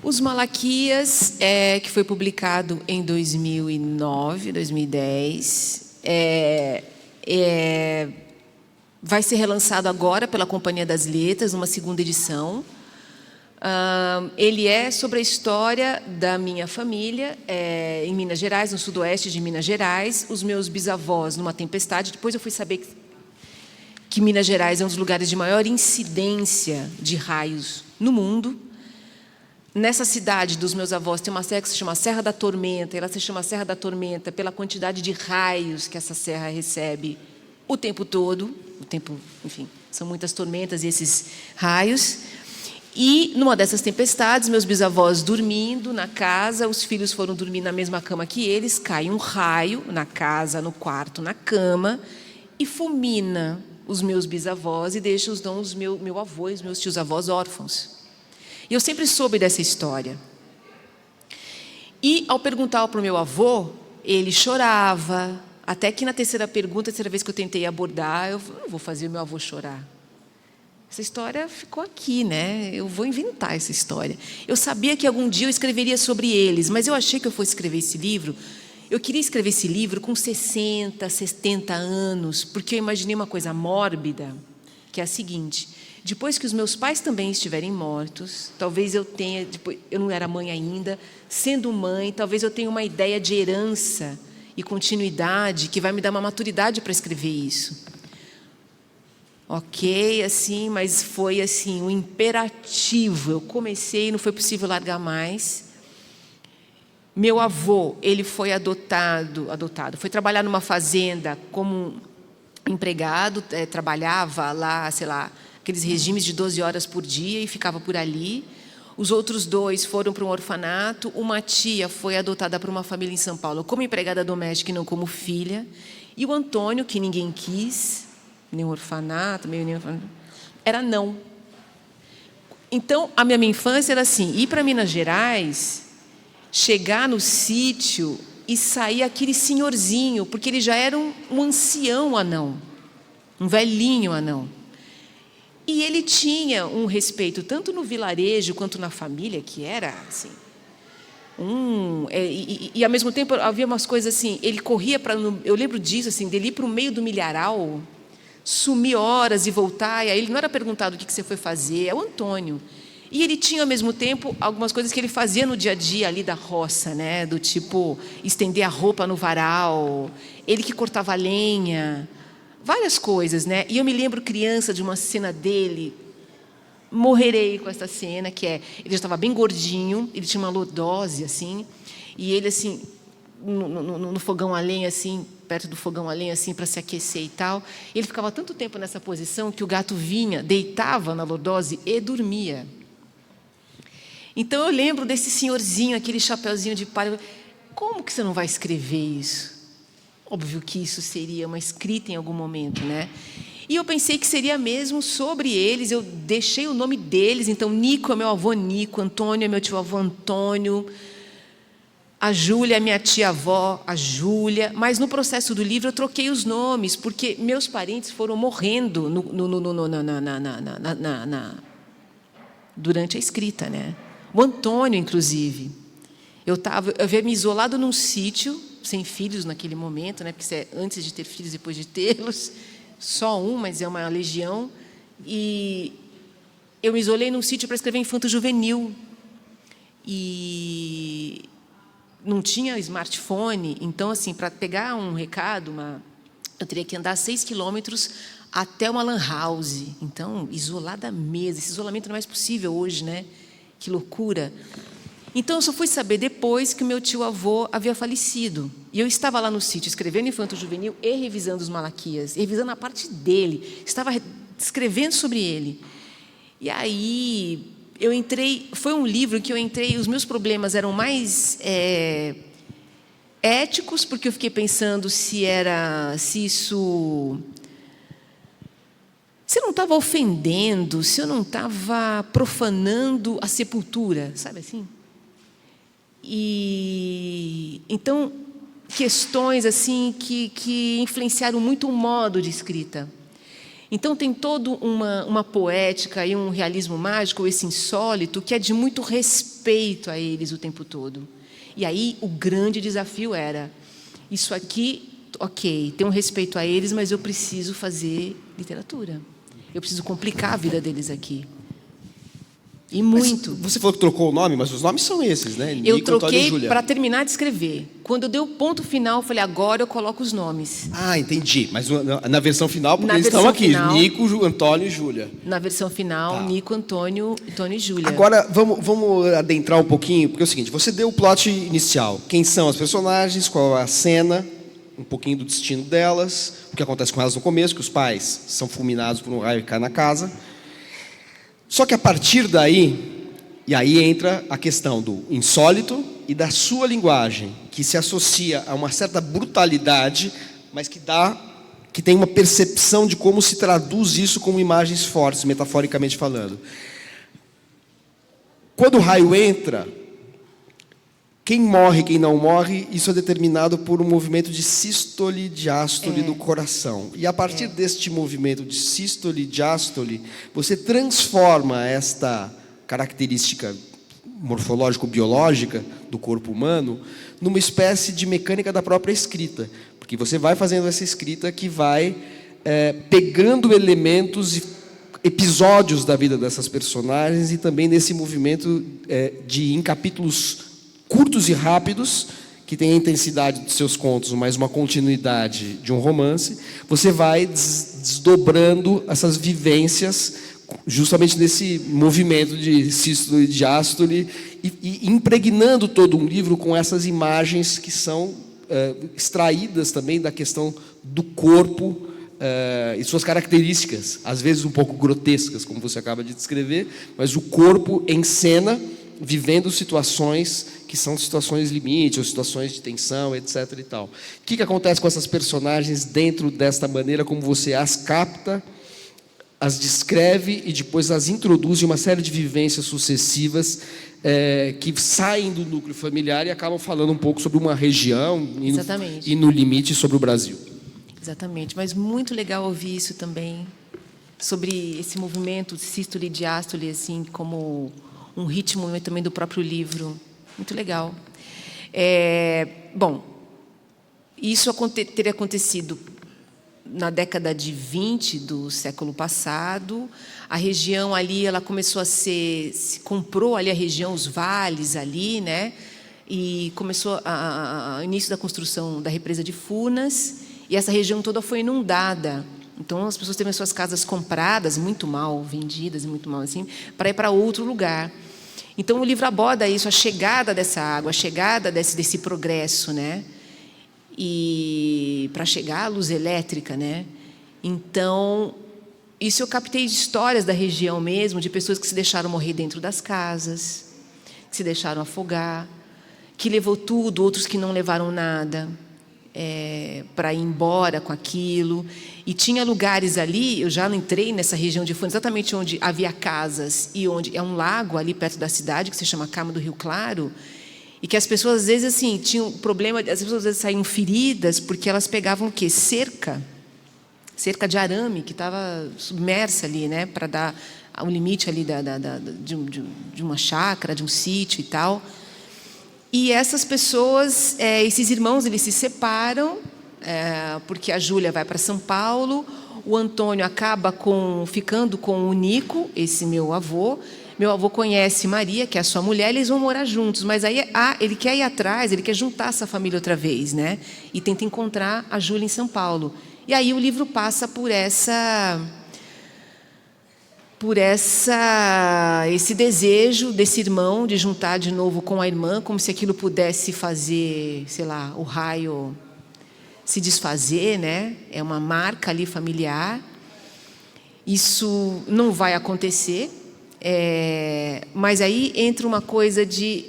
Os Malaquias, que foi publicado em 2009, 2010, vai ser relançado agora pela Companhia das Letras, numa segunda edição. Ele é sobre a história da minha família, em Minas Gerais, no sudoeste de Minas Gerais. Os meus bisavós numa tempestade. Depois eu fui saber que Minas Gerais é um dos lugares de maior incidência de raios no mundo. Nessa cidade dos meus avós tem uma serra que se chama Serra da Tormenta. Ela se chama Serra da Tormenta pela quantidade de raios que essa serra recebe o tempo todo. Enfim, são muitas tormentas e esses raios. E, numa dessas tempestades, meus bisavós dormindo na casa, os filhos foram dormir na mesma cama que eles, cai um raio na casa, no quarto, na cama, e fulmina os meus bisavós e deixa os dons meu avô e os meus tios-avós órfãos. E eu sempre soube dessa história. E, ao perguntar para o meu avô, ele chorava. Até que na terceira vez que eu tentei abordar, eu não vou fazer o meu avô chorar. Essa história ficou aqui, né? Eu vou inventar essa história. Eu sabia que algum dia eu escreveria sobre eles, mas eu achei que eu fosse escrever esse livro. Eu queria escrever esse livro com 60, 70 anos, porque eu imaginei uma coisa mórbida, que é a seguinte... Depois que os meus pais também estiverem mortos, talvez eu não era mãe ainda, sendo mãe, talvez eu tenha uma ideia de herança e continuidade que vai me dar uma maturidade para escrever isso. Ok, assim, mas foi assim, um imperativo. Eu comecei e não foi possível largar mais. Meu avô, ele foi adotado, foi trabalhar numa fazenda como empregado, trabalhava lá, sei lá, aqueles regimes de 12 horas por dia e ficava por ali. Os outros 2 foram para um orfanato. Uma tia foi adotada por uma família em São Paulo como empregada doméstica e não como filha. E o Antônio, que ninguém quis, nem um orfanato, nem orfanato, era não. Então, a minha infância era assim, ir para Minas Gerais, chegar no sítio e sair aquele senhorzinho, porque ele já era um ancião anão, um velhinho anão. E ele tinha um respeito, tanto no vilarejo quanto na família, que era assim. E ao mesmo tempo havia umas coisas assim, ele corria para. Eu lembro disso, assim, dele ir para o meio do milharal, sumir horas e voltar, e aí ele não era perguntado o que você foi fazer, é o Antônio. E ele tinha, ao mesmo tempo, algumas coisas que ele fazia no dia a dia ali da roça, né? Do tipo, estender a roupa no varal, ele que cortava lenha, várias coisas, né? E eu me lembro, criança, de uma cena dele, morrerei com essa cena, que é, ele já estava bem gordinho, ele tinha uma lordose, assim, e ele, assim, no fogão a lenha, assim, perto do fogão a lenha, assim, para se aquecer e tal. Ele ficava tanto tempo nessa posição que o gato vinha, deitava na lordose e dormia. Então, eu lembro desse senhorzinho, aquele chapeuzinho de palha. Como que você não vai escrever isso? Óbvio que isso seria uma escrita em algum momento, né? E eu pensei que seria mesmo sobre eles. Eu deixei o nome deles. Então, Nico é meu avô Nico, Antônio é meu tio-avô Antônio, a Júlia é minha tia-avó, a Júlia. Mas no processo do livro eu troquei os nomes, porque meus parentes foram morrendo durante a escrita, né? O Antônio, inclusive. Eu havia me isolado num sítio, sem filhos naquele momento, né? Porque isso é antes de ter filhos, depois de tê-los. Só um, mas é uma legião. E eu me isolei num sítio para escrever infanto-juvenil. E não tinha smartphone, então, assim, para pegar um recado, eu teria que andar 6 quilômetros até uma lan house. Então, isolada mesmo. Esse isolamento não é mais possível hoje, né? Que loucura. Então, eu só fui saber depois que o meu tio-avô havia falecido. E eu estava lá no sítio, escrevendo infanto-juvenil e revisando os Malaquias, revisando a parte dele. Estava escrevendo sobre ele. E aí, eu entrei... Foi um livro que eu entrei... Os meus problemas eram mais éticos, porque eu fiquei pensando se isso... Se eu não estava ofendendo, se eu não estava profanando a sepultura, sabe assim? E então, questões assim que influenciaram muito o modo de escrita. Então, tem toda uma poética e um realismo mágico, esse insólito, que é de muito respeito a eles o tempo todo. E aí, o grande desafio era, isso aqui, ok, tem um respeito a eles, mas eu preciso fazer literatura. Eu preciso complicar a vida deles aqui. E muito. Mas você falou que trocou o nome, mas os nomes são esses, né? Eu Nico, troquei Antônio e para terminar de escrever. Quando eu dei o ponto final, eu falei, agora eu coloco os nomes. Ah, entendi. Mas na versão final, porque Na eles estão versão aqui, final, Nico, Antônio e Júlia. Na versão final, Tá. Nico, Antônio e Júlia. Agora, vamos adentrar um pouquinho, porque é o seguinte, você deu o plot inicial. Quem são as personagens, qual é a cena, um pouquinho do destino delas, o que acontece com elas no começo, que os pais são fulminados por um raio que cai na casa. Só que a partir daí, e aí entra a questão do insólito e da sua linguagem, que se associa a uma certa brutalidade, mas que tem uma percepção de como se traduz isso como imagens fortes, metaforicamente falando. Quando o raio entra, quem morre, quem não morre, isso é determinado por um movimento de sístole e diástole do coração. E a partir deste movimento de sístole e diástole, você transforma esta característica morfológico-biológica do corpo humano numa espécie de mecânica da própria escrita. Porque você vai fazendo essa escrita que vai pegando elementos e episódios da vida dessas personagens e também nesse movimento em capítulos curtos e rápidos, que tem a intensidade dos seus contos, mas uma continuidade de um romance, você vai desdobrando essas vivências justamente nesse movimento de sístole e diástole e impregnando todo um livro com essas imagens que são extraídas também da questão do corpo e suas características, às vezes um pouco grotescas, como você acaba de descrever, mas o corpo em cena, vivendo situações que são situações limite, ou situações de tensão, etc. e tal. O que acontece com essas personagens dentro desta maneira como você as capta, as descreve e depois as introduz em uma série de vivências sucessivas que saem do núcleo familiar e acabam falando um pouco sobre uma região e no limite sobre o Brasil. Exatamente, mas muito legal ouvir isso também, sobre esse movimento de sístole e diástole, assim, como um ritmo também do próprio livro. Muito legal. Bom, isso teria acontecido na década de 20 do século passado. A região ali, ela começou a se comprou ali a região, os vales ali, né? E começou o início da construção da represa de Furnas, e essa região toda foi inundada. Então as pessoas têm as suas casas compradas, muito mal vendidas, muito mal assim, para ir para outro lugar. Então o livro aborda isso, a chegada dessa água, a chegada desse progresso, né? E para chegar à luz elétrica, né? Então, isso eu captei de histórias da região mesmo, de pessoas que se deixaram morrer dentro das casas, que se deixaram afogar, que levou tudo, outros que não levaram nada, para ir embora com aquilo. E tinha lugares ali, eu já entrei nessa região de Furnas, exatamente onde havia casas e onde é um lago ali perto da cidade, que se chama Cama do Rio Claro, e que as pessoas, às vezes, assim, tinham problema, as pessoas às vezes saíam feridas porque elas pegavam o quê? Cerca de arame que estava submersa ali, né, para dar o limite ali de uma chácara, de um sítio e tal. E essas pessoas, esses irmãos, eles se separam, porque a Júlia vai para São Paulo, o Antônio acaba ficando com o Nico, esse meu avô. Meu avô conhece Maria, que é a sua mulher, eles vão morar juntos, mas aí ele quer ir atrás, ele quer juntar essa família outra vez, né? E tenta encontrar a Júlia em São Paulo. E aí o livro passa por esse desejo desse irmão de juntar de novo com a irmã, como se aquilo pudesse fazer, sei lá, o raio se desfazer, né? É uma marca ali familiar. Isso não vai acontecer, mas aí entra uma coisa de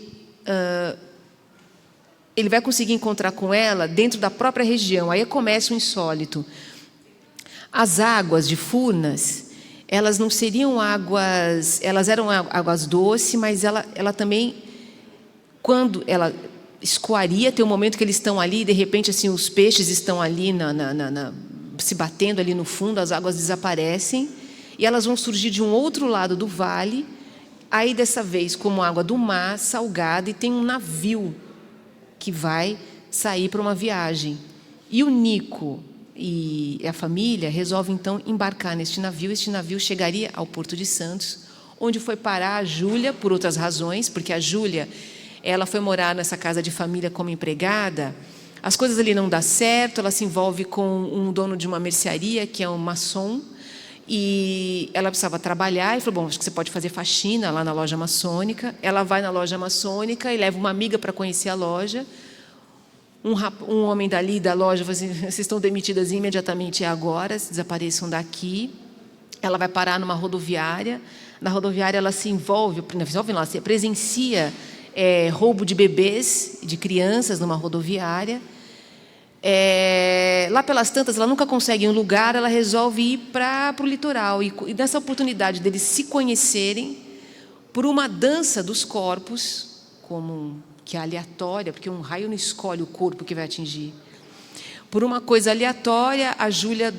ele vai conseguir encontrar com ela dentro da própria região. Aí começa o insólito. As águas de Furnas, elas não seriam águas, elas eram águas doces, mas ela também, quando ela escoaria, tem um momento que eles estão ali, e de repente assim, os peixes estão ali se batendo ali no fundo, as águas desaparecem, e elas vão surgir de um outro lado do vale, aí dessa vez como água do mar, salgada, e tem um navio que vai sair para uma viagem. E o Nico e a família resolvem, então, embarcar neste navio. Este navio chegaria ao Porto de Santos, onde foi parar a Júlia, por outras razões, porque a Júlia, ela foi morar nessa casa de família como empregada. As coisas ali não dão certo, ela se envolve com um dono de uma mercearia, que é um maçom, e ela precisava trabalhar, e falou, bom, acho que você pode fazer faxina lá na loja maçônica. Ela vai na loja maçônica e leva uma amiga para conhecer a loja. Um homem dali da loja falou assim, vocês estão demitidas imediatamente agora, se desapareçam daqui. Ela vai parar numa rodoviária. Na rodoviária ela se envolve, ela se presencia roubo de bebês, de crianças numa rodoviária. Lá pelas tantas, ela nunca consegue um lugar, ela resolve ir para o litoral. E nessa oportunidade deles se conhecerem, por uma dança dos corpos, que é aleatória, porque um raio não escolhe o corpo que vai atingir. Por uma coisa aleatória, a Júlia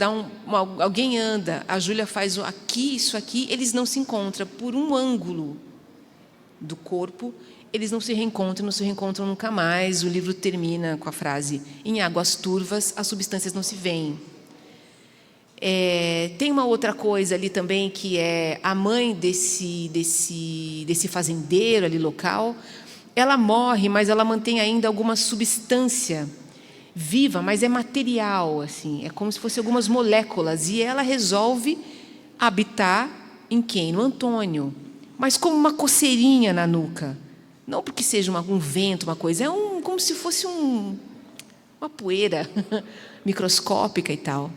alguém anda, a Júlia faz isso aqui, eles não se encontram. Por um ângulo do corpo, eles não se reencontram nunca mais. O livro termina com a frase, em águas turvas, as substâncias não se veem. Tem uma outra coisa ali também, que é a mãe desse fazendeiro ali local. Ela morre, mas ela mantém ainda alguma substância viva, mas é material, assim, é como se fossem algumas moléculas. E ela resolve habitar em quem? No Antônio, mas como uma coceirinha na nuca. Não porque seja um vento, uma coisa, como se fosse uma poeira microscópica e tal.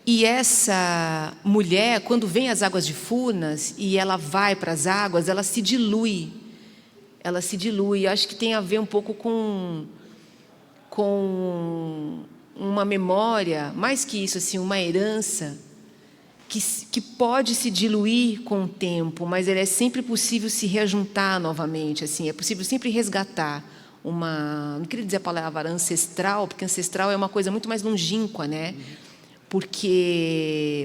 E essa mulher, quando vem as águas de Furnas e ela vai para as águas, ela se dilui. Ela se dilui. Eu acho que tem a ver um pouco com uma memória, mais que isso, assim, uma herança que pode se diluir com o tempo, mas é sempre possível se reajuntar novamente. Assim, é possível sempre resgatar não queria dizer a palavra ancestral, porque ancestral é uma coisa muito mais longínqua, né?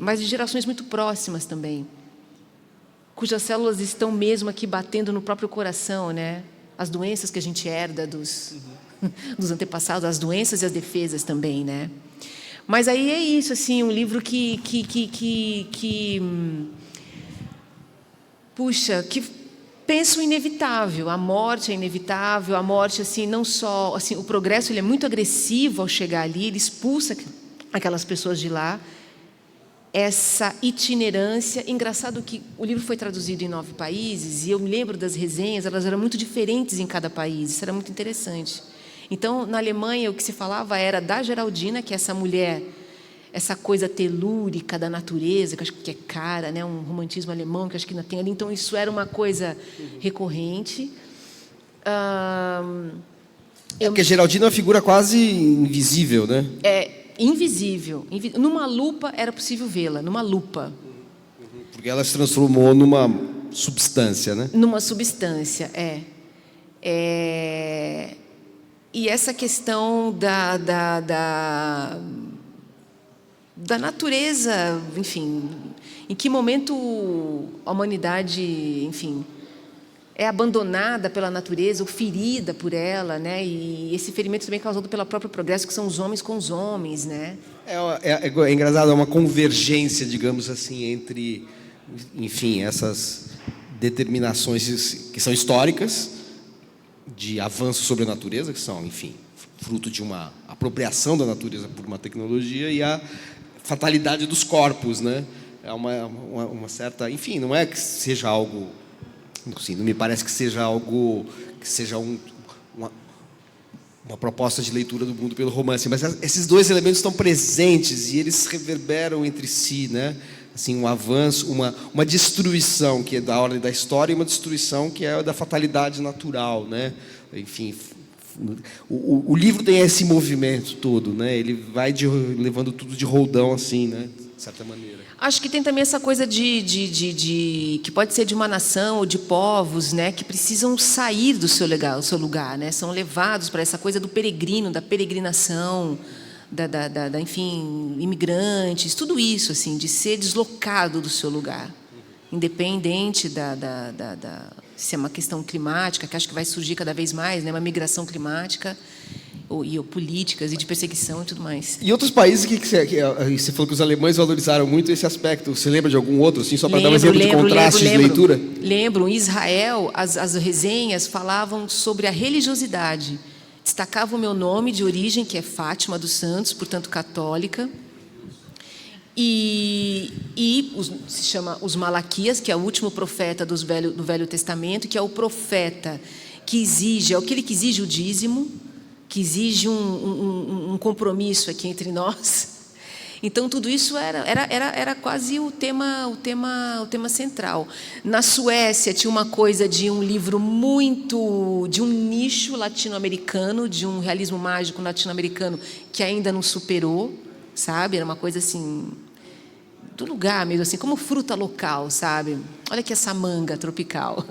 Mas de gerações muito próximas também, cujas células estão mesmo aqui batendo no próprio coração, né? As doenças que a gente herda dos antepassados, as doenças e as defesas também, né? Mas aí é isso, assim, um livro que penso o inevitável. A morte é inevitável. A morte, assim, não só, assim, o progresso ele é muito agressivo ao chegar ali, ele expulsa aquelas pessoas de lá. Essa itinerância. Engraçado que o livro foi traduzido em 9 países e eu me lembro das resenhas, elas eram muito diferentes em cada país. Isso era muito interessante. Então, na Alemanha, o que se falava era da Geraldina, que é essa mulher, essa coisa telúrica da natureza, que eu acho que é cara, né? Um romantismo alemão, que eu acho que ainda tem ali. Então, isso era uma coisa recorrente. Porque a Geraldina é uma figura quase invisível, né? Invisível. Numa lupa era possível vê-la, numa lupa. Porque ela se transformou numa substância, né? Numa substância, E essa questão da natureza, enfim, em que momento a humanidade, enfim, é abandonada pela natureza ou ferida por ela, né? E esse ferimento também é causado pelo próprio progresso, que são os homens com os homens, né? É engraçado, é uma convergência, digamos assim, entre, enfim, essas determinações que são históricas, de avanço sobre a natureza, que são, enfim, fruto de uma apropriação da natureza por uma tecnologia, e a fatalidade dos corpos, né? É uma certa... Enfim, não é que seja algo... Assim, não me parece que seja algo... que seja uma proposta de leitura do mundo pelo romance, mas esses dois elementos estão presentes e eles reverberam entre si, né? Assim, um avanço, uma destruição que é da ordem da história e uma destruição que é da fatalidade natural, né? Enfim, o livro tem esse movimento todo, né? Ele vai levando tudo de roldão, assim, né? De certa maneira. Acho que tem também essa coisa que pode ser de uma nação ou de povos, né? Que precisam sair do seu lugar, né? São levados para essa coisa do peregrino, da peregrinação, enfim, imigrantes, tudo isso, assim, de ser deslocado do seu lugar, independente se é uma questão climática, que acho que vai surgir cada vez mais, né, uma migração climática, ou políticas e de perseguição e tudo mais. E outros países que você falou que os alemães valorizaram muito esse aspecto. Você lembra de algum outro, assim, só para dar um exemplo de contraste de leitura? Lembro. Em Israel, as resenhas falavam sobre a religiosidade. Destacava o meu nome de origem, que é Fátima dos Santos, portanto católica, se chama os Malaquias, que é o último profeta do Velho Testamento, que é o profeta que exige, é aquele que exige o dízimo, que exige um compromisso aqui entre nós. Então tudo isso era quase o tema central. Na Suécia tinha uma coisa de um livro de um nicho latino-americano, de um realismo mágico latino-americano que ainda não superou, sabe? Era uma coisa assim do lugar mesmo, assim, como fruta local, sabe? Olha aqui essa manga tropical.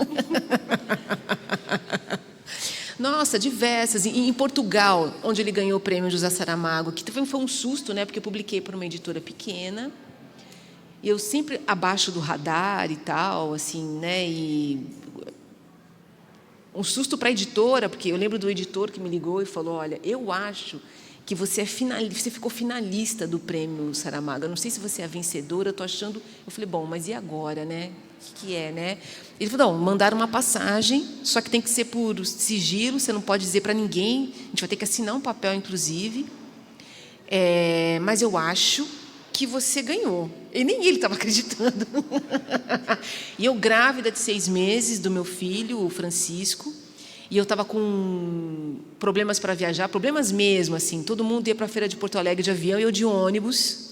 Nossa, diversas. Em Portugal, onde ele ganhou o prêmio José Saramago, que foi um susto, né? Porque eu publiquei por uma editora pequena. E eu sempre abaixo do radar e tal, assim, né? E um susto para a editora, porque eu lembro do editor que me ligou e falou: olha, eu acho que você você ficou finalista do prêmio Saramago. Eu não sei se você é a vencedora, eu estou achando... Eu falei, bom, mas e agora, né? O que é, né? Ele falou, não, mandaram uma passagem, só que tem que ser por sigilo, você não pode dizer para ninguém, a gente vai ter que assinar um papel, inclusive. Mas eu acho que você ganhou. E nem ele estava acreditando. E eu grávida de 6 meses do meu filho, o Francisco, e eu estava com problemas para viajar, problemas mesmo, assim. Todo mundo ia para a feira de Porto Alegre de avião e eu de ônibus.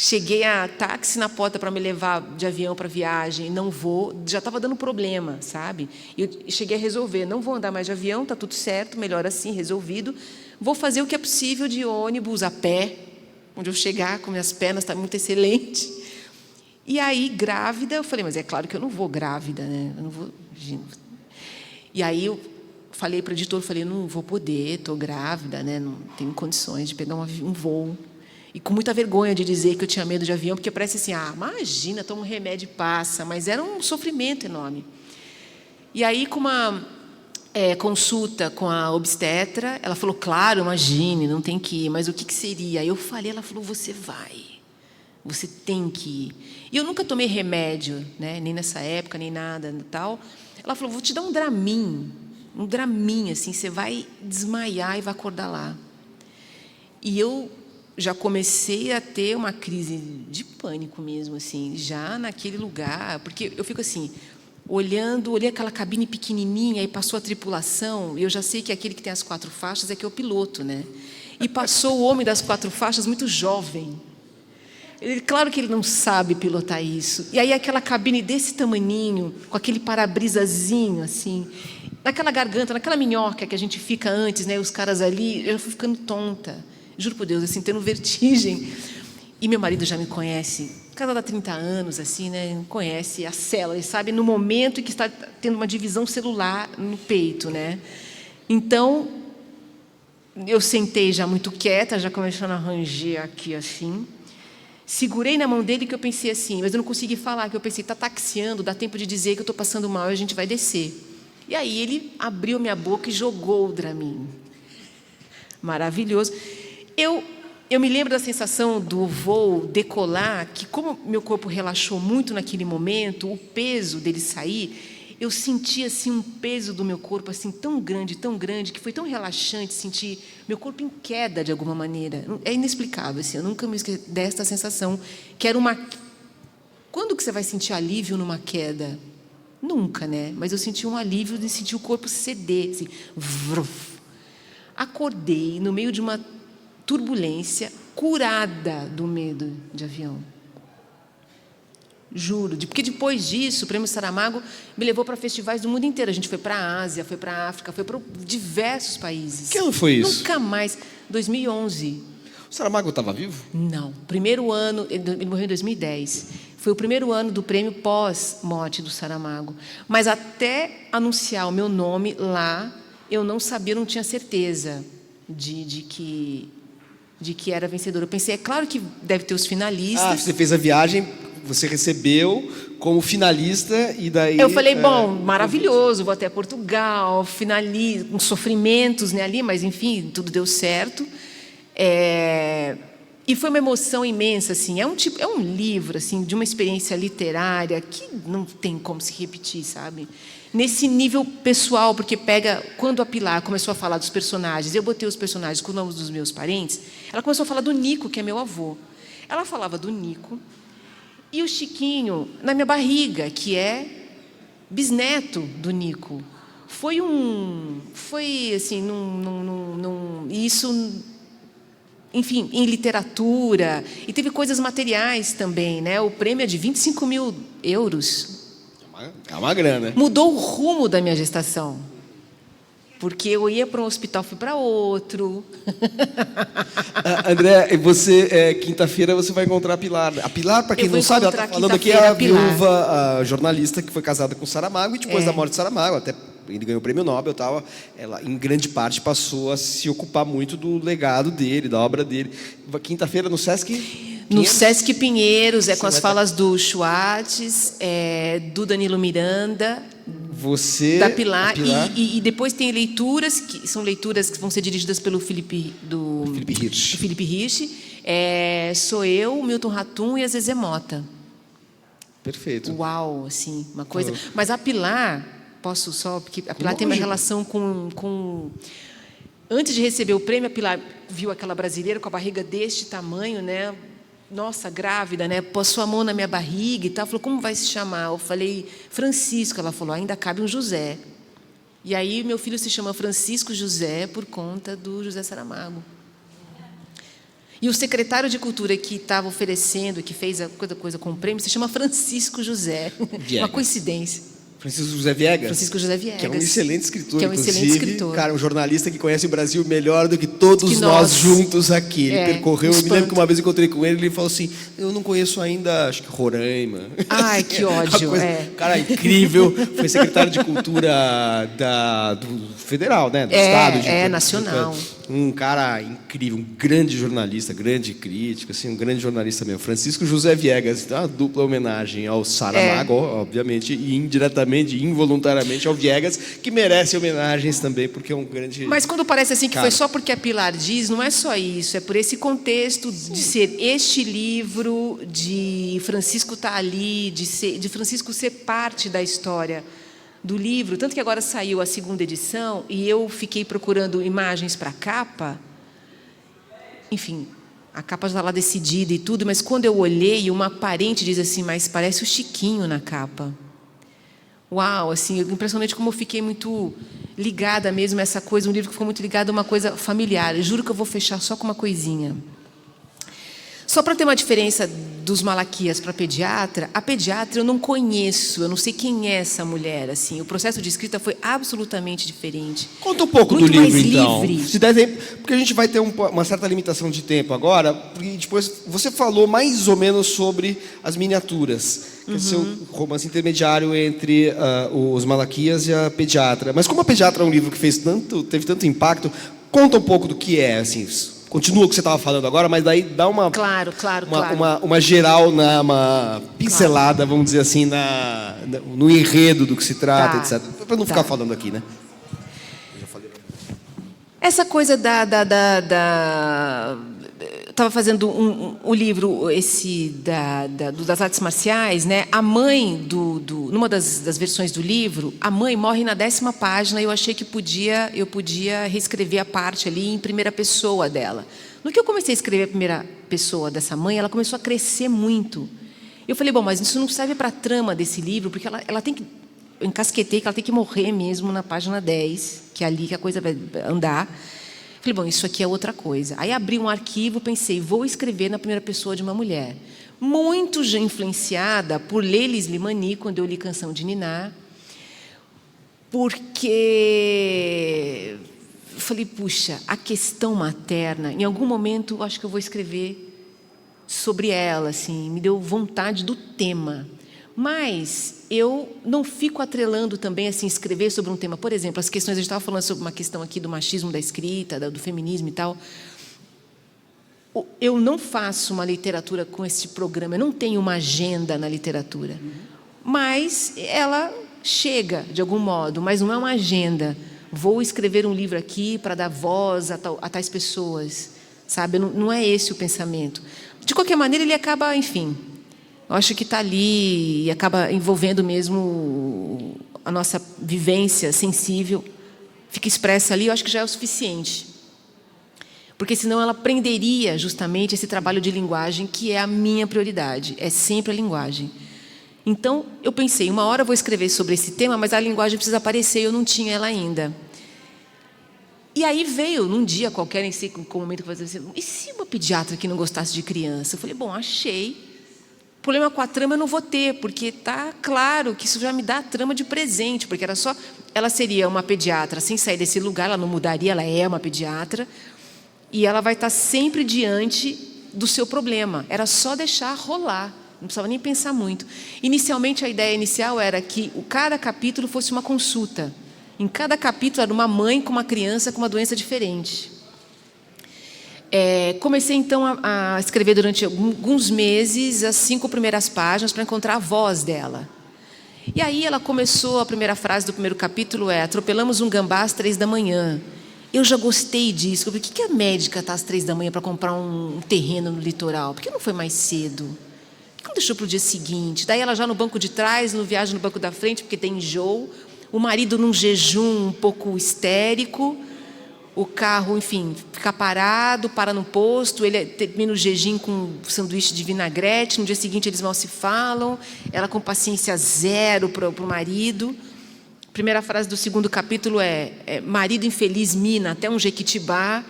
Cheguei a táxi na porta para me levar de avião para viagem, não vou, já estava dando problema, sabe? E eu cheguei a resolver, não vou andar mais de avião, está tudo certo, melhor assim, resolvido. Vou fazer o que é possível de ônibus, a pé, onde eu chegar com minhas pernas, está muito excelente. E aí, grávida, eu falei, mas é claro que eu não vou grávida, né? Eu não vou... E aí eu falei para o editor, falei, não vou poder, estou grávida, né? Não tenho condições de pegar um voo. E com muita vergonha de dizer que eu tinha medo de avião, porque parece assim, imagina, toma um remédio e passa, mas era um sofrimento enorme. E aí, com uma consulta com a obstetra, ela falou, claro, imagine, não tem que ir, mas o que seria? Aí eu falei, ela falou, você vai, você tem que ir. E eu nunca tomei remédio, né, nem nessa época, nem nada tal. Ela falou, vou te dar um Dramin, assim, você vai desmaiar e vai acordar lá. E eu já comecei a ter uma crise de pânico mesmo, assim, já naquele lugar, porque eu fico assim, olhei aquela cabine pequenininha e passou a tripulação, e eu já sei que aquele que tem as 4 faixas é que é o piloto, né? E passou o homem das 4 faixas muito jovem. Claro que ele não sabe pilotar isso. E aí aquela cabine desse tamaninho, com aquele para-brisazinho, assim, naquela garganta, naquela minhoca que a gente fica antes, né? Os caras ali, eu fui ficando tonta. Juro por Deus, assim, tendo vertigem. E meu marido já me conhece, casado há 30 anos, assim, né? Conhece a célula, ele sabe no momento em que está tendo uma divisão celular no peito, né? Então, eu sentei já muito quieta, já começando a ranger aqui, assim. Segurei na mão dele que eu pensei assim, mas eu não consegui falar, que eu pensei, está taxiando, dá tempo de dizer que eu estou passando mal e a gente vai descer. E aí ele abriu minha boca e jogou o Dramin. Maravilhoso. Eu me lembro da sensação do voo decolar, que como meu corpo relaxou muito naquele momento, o peso dele sair, eu senti assim um peso do meu corpo assim tão grande, que foi tão relaxante sentir meu corpo em queda de alguma maneira. É inexplicável, assim, eu nunca me esqueci desta sensação, que era uma... Quando que você vai sentir alívio numa queda? Nunca, né? Mas eu senti um alívio de sentir o corpo ceder, assim, vruf. Acordei no meio de uma turbulência, curada do medo de avião. Juro, porque depois disso, o Prêmio Saramago me levou para festivais do mundo inteiro. A gente foi para a Ásia, foi para a África, foi para diversos países. Que ano foi isso? Nunca mais. 2011. O Saramago estava vivo? Não. Primeiro ano, ele morreu em 2010. Foi o primeiro ano do prêmio pós-morte do Saramago. Mas até anunciar o meu nome lá, eu não sabia, não tinha certeza de que era vencedora. Eu pensei, é claro que deve ter os finalistas. Você fez a viagem, você recebeu como finalista e daí... Eu falei, bom, maravilhoso, vou até Portugal, finalizo, com sofrimentos, né, ali, mas enfim, tudo deu certo. E foi uma emoção imensa, assim. É um livro, assim, de uma experiência literária que não tem como se repetir, sabe? Nesse nível pessoal, porque pega... Quando a Pilar começou a falar dos personagens, eu botei os personagens com os nomes dos meus parentes, ela começou a falar do Nico, que é meu avô. Ela falava do Nico e o Chiquinho na minha barriga, que é bisneto do Nico. Foi assim, isso... Enfim, em literatura, e teve coisas materiais também, né? O prêmio é de 25 mil euros. É uma grana. Mudou o rumo da minha gestação. Porque eu ia para um hospital, fui para outro. André, você, quinta-feira você vai encontrar a Pilar. A Pilar, para quem não sabe, ela está falando aqui, é a viúva, a jornalista que foi casada com Saramago, e depois da morte de Saramago, até ele ganhou o prêmio Nobel, tal, ela, em grande parte, passou a se ocupar muito do legado dele, da obra dele. Quinta-feira no Sesc... No Sesc Pinheiros, com as falas do Schwartz, do Danilo Miranda, da Pilar. E depois tem leituras, que são leituras que vão ser dirigidas pelo Felipe Hirsch. Sou eu, o Milton Ratum e a Zezé Mota. Perfeito. Uau, assim, uma coisa... Mas a Pilar, posso só... Porque a Pilar tem uma relação com... Antes de receber o prêmio, a Pilar viu aquela brasileira com a barriga deste tamanho, né? Nossa, grávida, né? Passou a mão na minha barriga e tal. Falou, como vai se chamar? Eu falei, Francisco. Ela falou, ainda cabe um José. E aí, meu filho se chama Francisco José por conta do José Saramago. E o secretário de Cultura que estava oferecendo, que fez a coisa com o prêmio, se chama Francisco José. Uma coincidência. Francisco José Viegas? Francisco José Viegas. Que é um excelente escritor, que é um excelente escritor. Cara, um jornalista que conhece o Brasil melhor do que todos nós juntos aqui. Ele percorreu, eu me lembro que uma vez eu encontrei com ele, ele falou assim, eu não conheço ainda, acho que Roraima. Ai, que ódio. Cara, incrível. Foi secretário de Cultura do Federal, né? Do Estado. Nacional. Um cara incrível, um grande jornalista, grande crítico, assim, um grande jornalista mesmo. Francisco José Viegas, então, uma dupla homenagem ao Saramago, obviamente, e indiretamente, involuntariamente ao Viegas, que merece homenagens também, porque é um grande... Mas quando parece assim que foi só porque a Pilar diz, não é só isso, é por esse contexto de ser este livro, de Francisco estar ali, de Francisco ser parte da história do livro, tanto que agora saiu a 2ª edição e eu fiquei procurando imagens para a capa. Enfim, a capa já está lá decidida e tudo, mas quando eu olhei, uma parente diz assim, mas parece o Chiquinho na capa. Uau, assim, impressionante como eu fiquei muito ligada mesmo a essa coisa, um livro que ficou muito ligado a uma coisa familiar. Eu juro que eu vou fechar só com uma coisinha. Só para ter uma diferença dos Malaquias para a pediatra eu não conheço, eu não sei quem é essa mulher. Assim, o processo de escrita foi absolutamente diferente. Conta um pouco muito do livro, mais então. Livre. Se der tempo, porque a gente vai ter uma certa limitação de tempo agora, porque depois você falou mais ou menos sobre as miniaturas, que é seu romance intermediário entre os Malaquias e a pediatra. Mas como a pediatra é um livro que teve tanto impacto, conta um pouco do que é, assim. Continua o que você estava falando agora, mas daí dá uma geral, uma pincelada, vamos dizer assim, no enredo do que se trata, etc. Para não ficar falando aqui, né? Essa coisa estava fazendo o livro das artes marciais, né? A mãe numa das versões do livro, a mãe morre na 10ª página e eu achei que eu podia reescrever a parte ali em primeira pessoa dela. No que eu comecei a escrever a primeira pessoa dessa mãe, ela começou a crescer muito. Eu falei, bom, mas isso não serve para a trama desse livro, porque ela tem que... Eu encasquetei que ela tem que morrer mesmo na página 10, que é ali que a coisa vai andar. Falei, bom, isso aqui é outra coisa. Aí abri um arquivo, pensei, vou escrever na primeira pessoa de uma mulher. Muito já influenciada por Leila Slimani, quando eu li Canção de Niná, porque eu falei, puxa, a questão materna, em algum momento, eu acho que eu vou escrever sobre ela, assim, me deu vontade do tema. Mas eu não fico atrelando também, assim, escrever sobre um tema. Por exemplo, as questões, a gente estava falando sobre uma questão aqui do machismo da escrita, do feminismo e tal. Eu não faço uma literatura com esse programa, eu não tenho uma agenda na literatura. Mas ela chega, de algum modo, mas não é uma agenda. Vou escrever um livro aqui para dar voz a tais pessoas, sabe? Não é esse o pensamento. De qualquer maneira, ele acaba, enfim... Eu acho que está ali e acaba envolvendo mesmo a nossa vivência sensível, fica expressa ali, eu acho que já é o suficiente. Porque senão ela prenderia justamente esse trabalho de linguagem, que é a minha prioridade, é sempre a linguagem. Então, eu pensei, uma hora eu vou escrever sobre esse tema, mas a linguagem precisa aparecer, eu não tinha ela ainda. E aí veio, num dia qualquer, nem sei qual momento que eu falei assim, e se uma pediatra que não gostasse de criança? Eu falei, bom, achei. Problema com a trama eu não vou ter, porque está claro que isso já me dá a trama de presente, porque ela seria uma pediatra sem sair desse lugar, ela não mudaria, ela é uma pediatra, e ela vai estar sempre diante do seu problema. Era só deixar rolar, não precisava nem pensar muito. Inicialmente, a ideia inicial era que cada capítulo fosse uma consulta. Em cada capítulo era uma mãe com uma criança com uma doença diferente. Comecei, então, a escrever durante alguns meses as 5 primeiras páginas para encontrar a voz dela. E aí ela começou, a primeira frase do primeiro capítulo é: atropelamos um gambá às 3 da manhã. Eu já gostei disso. Eu falei, por que a médica está às 3 da manhã para comprar um terreno no litoral? Por que não foi mais cedo? Por que não deixou para o dia seguinte? Daí ela já no banco de trás, no viagem no banco da frente, porque tem enjoo. O marido num jejum um pouco histérico. O carro, enfim, fica parado, para no posto, ele termina o jejum com um sanduíche de vinagrete, no dia seguinte eles mal se falam, ela com paciência zero para o marido. A primeira frase do 2º capítulo é marido infeliz mina, até um jequitibá.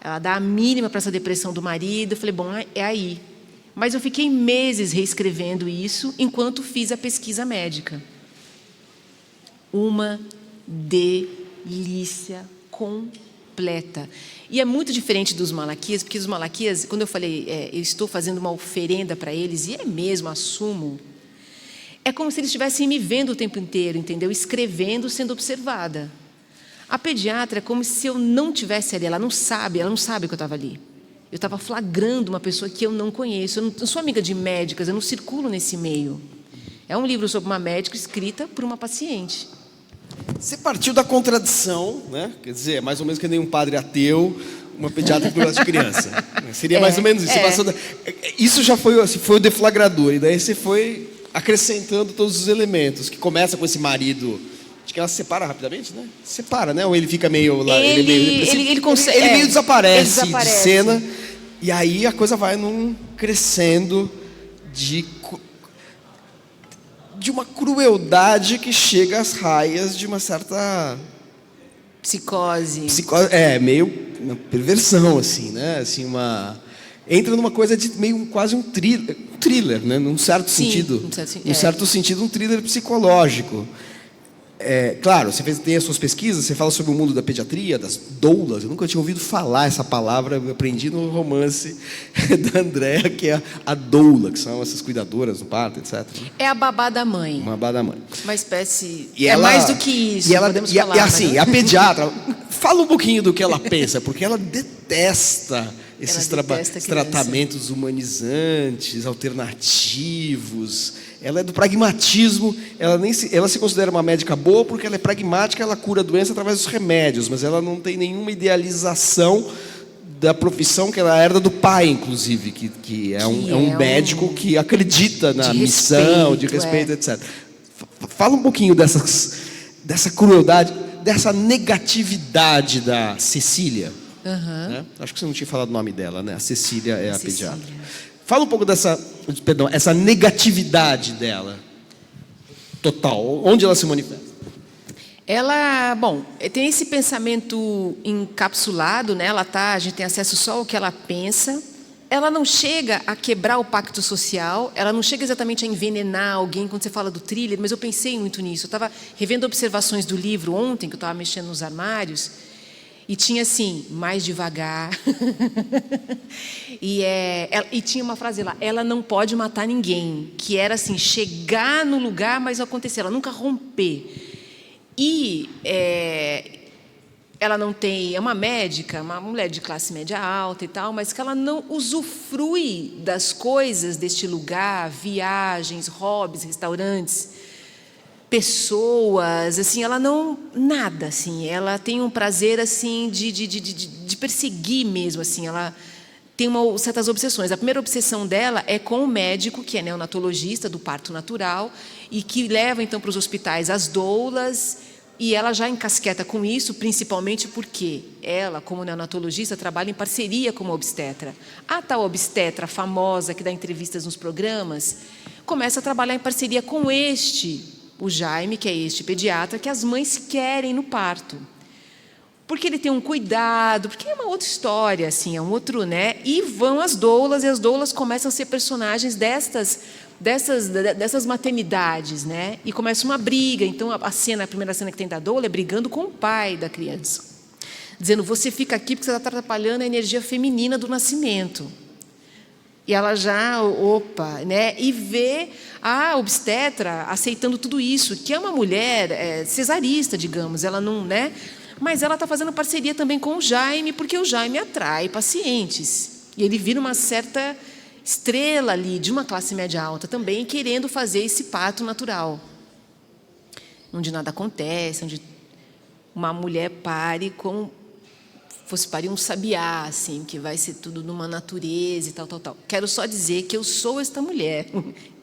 Ela dá a mínima para essa depressão do marido. Eu falei, bom, é aí. Mas eu fiquei meses reescrevendo isso enquanto fiz a pesquisa médica. Uma delícia completa. E é muito diferente dos Malaquias, porque os Malaquias, quando eu falei, eu estou fazendo uma oferenda para eles, e é mesmo, assumo, é como se eles estivessem me vendo o tempo inteiro, entendeu? Escrevendo, sendo observada. A pediatra é como se eu não tivesse ali, ela não sabe que eu estava ali. Eu estava flagrando uma pessoa que eu não conheço, eu não sou amiga de médicas, eu não circulo nesse meio. É um livro sobre uma médica escrita por uma paciente. Você partiu da contradição, né? Quer dizer, é mais ou menos que nem um padre ateu, uma pediatra que gosta de criança. Seria mais ou menos isso. Você passou isso já foi o deflagrador, e daí você foi acrescentando todos os elementos, que começa com esse marido. Acho que ela se separa rapidamente, né? Separa, né? Ou ele fica meio lá, ele consegue, ele meio desaparece de desaparece cena, e aí a coisa vai num crescendo de uma crueldade que chega às raias de uma certa psicose, meio uma perversão, assim, né? Assim, entra numa coisa de meio quase um thriller, né? Num certo sentido, um thriller psicológico. Claro, você tem as suas pesquisas, você fala sobre o mundo da pediatria, das doulas. Eu nunca tinha ouvido falar essa palavra, eu aprendi no romance da Andréa, que é a doula, que são essas cuidadoras no parto, etc. É a babá da mãe. Uma babá da mãe. Uma espécie... Ela, mais do que isso, podemos falar. E assim, a pediatra, fala um pouquinho do que ela pensa, porque ela detesta esses tratamentos humanizantes, alternativos. Ela é do pragmatismo. Ela se considera uma médica boa porque ela é pragmática, ela cura a doença através dos remédios, mas ela não tem nenhuma idealização da profissão que ela herda do pai, inclusive, que é um médico que acredita na missão, de respeito, etc. Fala um pouquinho dessa crueldade, dessa negatividade da Cecília. Né? Acho que você não tinha falado o nome dela, né? A Cecília é a pediatra. Fala um pouco essa negatividade dela, total. Onde ela se manifesta? Ela, tem esse pensamento encapsulado, né? A gente tem acesso só ao que ela pensa. Ela não chega a quebrar o pacto social, ela não chega exatamente a envenenar alguém quando você fala do thriller, mas eu pensei muito nisso. Eu estava revendo observações do livro ontem, que eu estava mexendo nos armários, e tinha assim, mais devagar. E tinha uma frase lá, ela não pode matar ninguém, que era assim, chegar no lugar, mas acontecer, ela nunca romper. E ela não tem, é uma médica, uma mulher de classe média alta e tal, mas que ela não usufrui das coisas deste lugar, viagens, hobbies, restaurantes, pessoas, assim, ela não, nada, assim, ela tem um prazer, assim, de perseguir mesmo, assim, ela tem certas obsessões. A primeira obsessão dela é com o médico, que é neonatologista do parto natural, e que leva, então, para os hospitais as doulas, e ela já encasqueta com isso, principalmente porque ela, como neonatologista, trabalha em parceria com uma obstetra. A tal obstetra famosa, que dá entrevistas nos programas, começa a trabalhar em parceria com o Jaime, que é este pediatra, que as mães querem no parto. Porque ele tem um cuidado, porque é uma outra história, assim, é um outro, né? E vão as doulas, e as doulas começam a ser personagens dessas maternidades, né? E começa uma briga. Então, a primeira cena que tem da doula é brigando com o pai da criança, dizendo, você fica aqui porque você está atrapalhando a energia feminina do nascimento. E ela já, né? E vê a obstetra aceitando tudo isso, que é uma mulher cesarista, digamos, ela não, né? Mas ela está fazendo parceria também com o Jaime, porque o Jaime atrai pacientes. E ele vira uma certa estrela ali, de uma classe média alta também, querendo fazer esse parto natural. Onde nada acontece, onde uma mulher pare como fosse parir um sabiá, assim, que vai ser tudo numa natureza e tal, tal, tal. Quero só dizer que eu sou esta mulher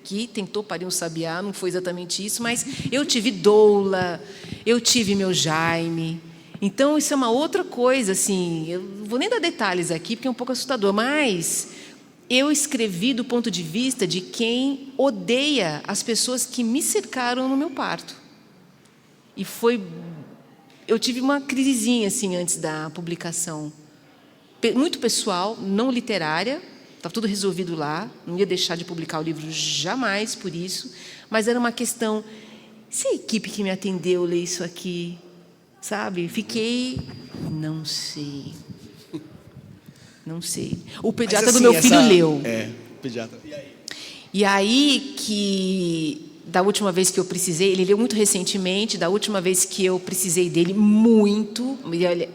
que tentou parir um sabiá, não foi exatamente isso, mas eu tive doula, eu tive meu Jaime. Então, isso é uma outra coisa, assim, eu não vou nem dar detalhes aqui, porque é um pouco assustador, mas eu escrevi do ponto de vista de quem odeia as pessoas que me cercaram no meu parto. E eu tive uma crisezinha, assim, antes da publicação, muito pessoal, não literária, estava tudo resolvido lá, não ia deixar de publicar o livro jamais por isso, mas era uma questão, se a equipe que me atendeu lê isso aqui, sabe? Fiquei, não sei. Não sei. O pediatra Mas, assim, do meu filho leu. O pediatra. E aí? E aí que, da última vez que eu precisei, ele leu muito recentemente, da última vez que eu precisei dele muito,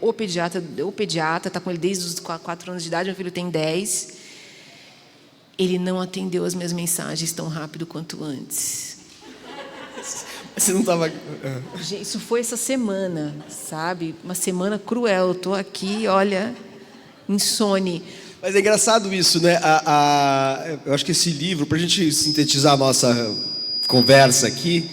o pediatra está com ele desde os 4 anos de idade, meu filho tem 10, ele não atendeu as minhas mensagens tão rápido quanto antes. Você não estava... Gente, isso foi essa semana, sabe? Uma semana cruel, eu estou aqui, olha, insone. Mas é engraçado isso, né? Eu acho que esse livro, para a gente sintetizar a nossa conversa aqui,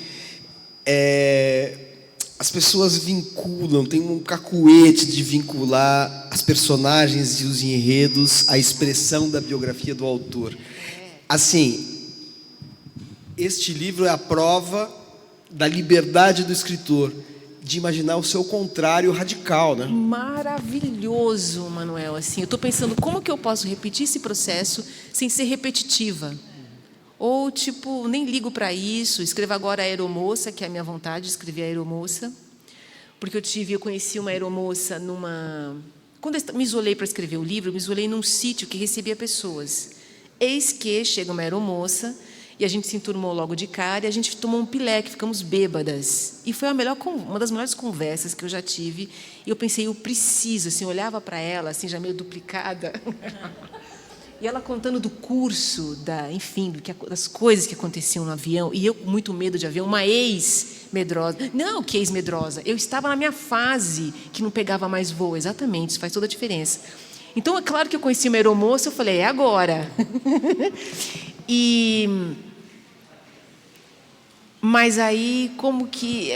as pessoas vinculam, tem um cacuete de vincular as personagens e os enredos à expressão da biografia do autor. Assim, este livro é a prova da liberdade do escritor de imaginar o seu contrário radical, né? Maravilhoso, Manuel. Assim, eu estou pensando como que eu posso repetir esse processo sem ser repetitiva. Ou, tipo, nem ligo para isso, escrevo agora a Aeromoça, que é a minha vontade de escrever a Aeromoça, porque eu conheci uma aeromoça quando eu me isolei para escrever o livro, eu me isolei num sítio que recebia pessoas. Eis que chega uma aeromoça, e a gente se enturmou logo de cara, e a gente tomou um pileque, ficamos bêbadas. E foi uma das melhores conversas que eu já tive. E eu pensei, eu preciso, assim, eu olhava para ela, assim, já meio duplicada. E ela contando do curso, enfim, das coisas que aconteciam no avião. E eu com muito medo de avião, uma ex-medrosa. Não, que ex-medrosa. Eu estava na minha fase que não pegava mais voo. Exatamente, isso faz toda a diferença. Então, é claro que eu conheci uma aeromoça, eu falei, é agora. Mas aí, como que...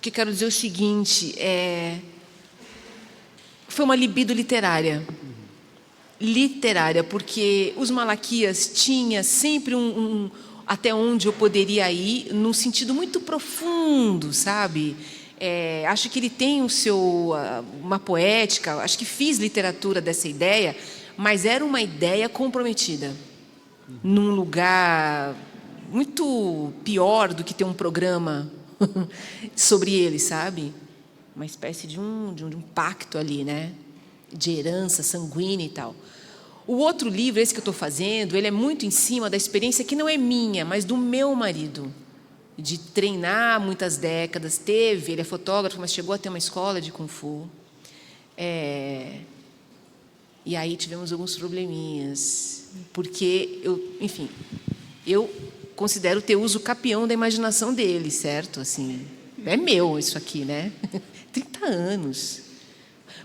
que eu quero dizer o seguinte, foi uma libido literária. Literária, porque os Malaquias tinha sempre até onde eu poderia ir, num sentido muito profundo, sabe? Acho que ele tem uma poética, acho que fiz literatura dessa ideia, mas era uma ideia comprometida, num lugar muito pior do que ter um programa sobre ele, sabe? Uma espécie de um pacto ali, né? De herança sanguínea e tal. O outro livro, esse que eu estou fazendo, ele é muito em cima da experiência que não é minha, mas do meu marido, de treinar muitas décadas. Ele é fotógrafo, mas chegou a ter uma escola de Kung Fu. E aí tivemos alguns probleminhas, porque eu considero ter uso capião da imaginação dele, certo? Assim, é meu isso aqui, né? 30 anos.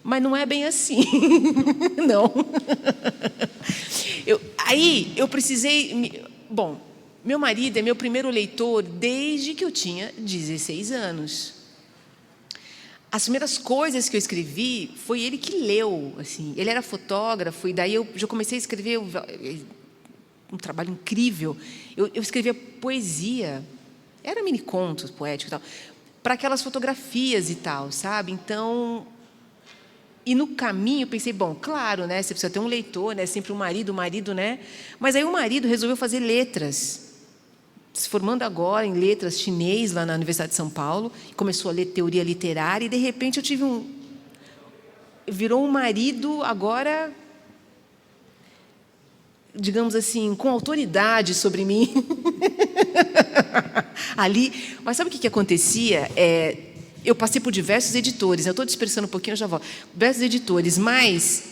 Mas não é bem assim, não. Aí eu precisei... Bom, meu marido é meu primeiro leitor desde que eu tinha 16 anos. As primeiras coisas que eu escrevi, foi ele que leu. Assim. Ele era fotógrafo, e daí eu já comecei a escrever um trabalho incrível. Eu escrevia poesia, era mini-contos poéticos e tal, para aquelas fotografias e tal, sabe? Então... E no caminho eu pensei, bom, claro, né, você precisa ter um leitor, né, sempre o marido, né? Mas aí o marido resolveu fazer letras, se formando agora em letras chinês lá na Universidade de São Paulo, começou a ler teoria literária e de repente eu tive virou um marido agora, digamos assim, com autoridade sobre mim. Ali, mas sabe o que acontecia? Eu passei por diversos editores, eu estou dispersando um pouquinho, eu já volto. Diversos editores, mas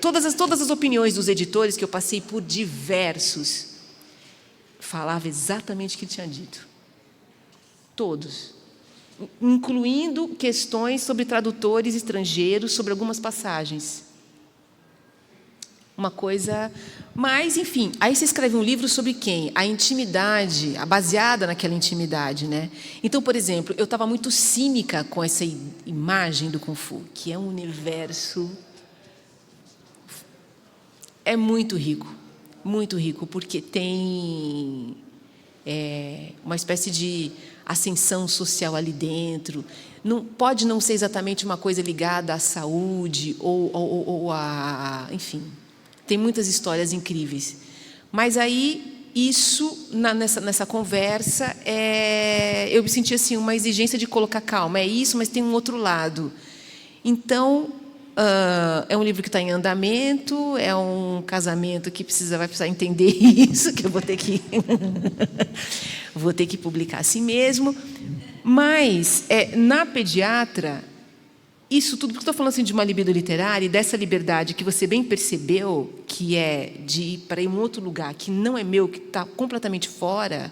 todas as opiniões dos editores, que eu passei por diversos, falava exatamente o que ele tinha dito. Todos. Incluindo questões sobre tradutores estrangeiros, sobre algumas passagens. Uma coisa... Mas, enfim, aí você escreve um livro sobre quem? A intimidade, baseada naquela intimidade, né? Então, por exemplo, eu estava muito cínica com essa imagem do Kung Fu, que é um universo... É muito rico, porque tem uma espécie de ascensão social ali dentro. Não, pode não ser exatamente uma coisa ligada à saúde ou a... Enfim, tem muitas histórias incríveis. Mas aí, isso, nessa conversa, eu me senti assim, uma exigência de colocar calma. É isso, mas tem um outro lado. Então, é um livro que está em andamento, é um casamento que vai precisar entender isso, que eu vou ter que... vou ter que publicar assim mesmo. Mas, na pediatra, isso tudo, porque estou falando assim de uma libido literária e dessa liberdade que você bem percebeu, que é de ir para um outro lugar que não é meu, que está completamente fora,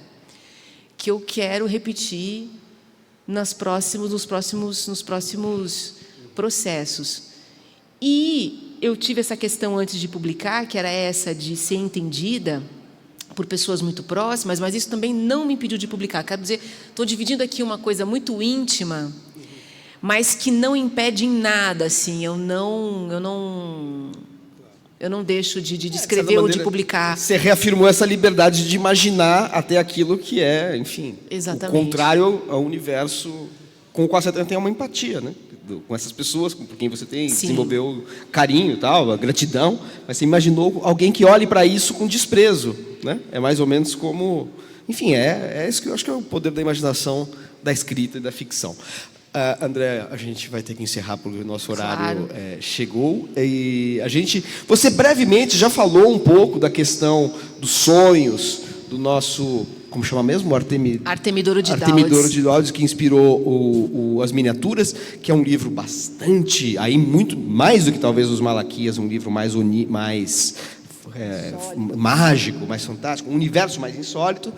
que eu quero repetir nos próximos processos. E eu tive essa questão antes de publicar, que era essa de ser entendida por pessoas muito próximas, mas isso também não me impediu de publicar. Quero dizer, estou dividindo aqui uma coisa muito íntima, mas que não impede em nada, assim. Eu não deixo de escrever ou de publicar. Você reafirmou essa liberdade de imaginar até aquilo que é, enfim, exatamente, o contrário ao universo com o qual você tem uma empatia, né? Com essas pessoas, com quem você desenvolveu carinho e tal, a gratidão, mas você imaginou alguém que olhe para isso com desprezo, né? É mais ou menos como... Enfim, é isso que eu acho que é o poder da imaginação, da escrita e da ficção. André, a gente vai ter que encerrar porque o nosso horário chegou. E você brevemente já falou um pouco da questão dos sonhos, do nosso... Como chama mesmo? Artemidouro de Daudis, que inspirou as miniaturas, que é um livro bastante, aí muito mais do que talvez os Malaquias, um livro mais mágico, mais fantástico, um universo mais insólito.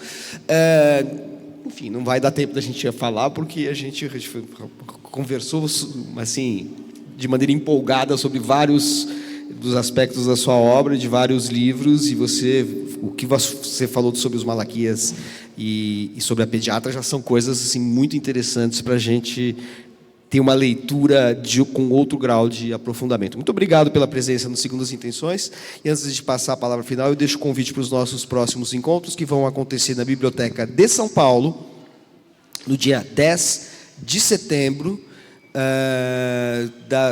Enfim, não vai dar tempo da gente falar, porque a gente conversou assim, de maneira empolgada sobre vários dos aspectos da sua obra, de vários livros, e o que você falou sobre os Malaquias e sobre a pediatra já são coisas assim, muito interessantes para a gente ter uma leitura com outro grau de aprofundamento. Muito obrigado pela presença no Segundas Intenções. E antes de passar a palavra final, eu deixo o convite para os nossos próximos encontros, que vão acontecer na Biblioteca de São Paulo, no dia 10 de setembro,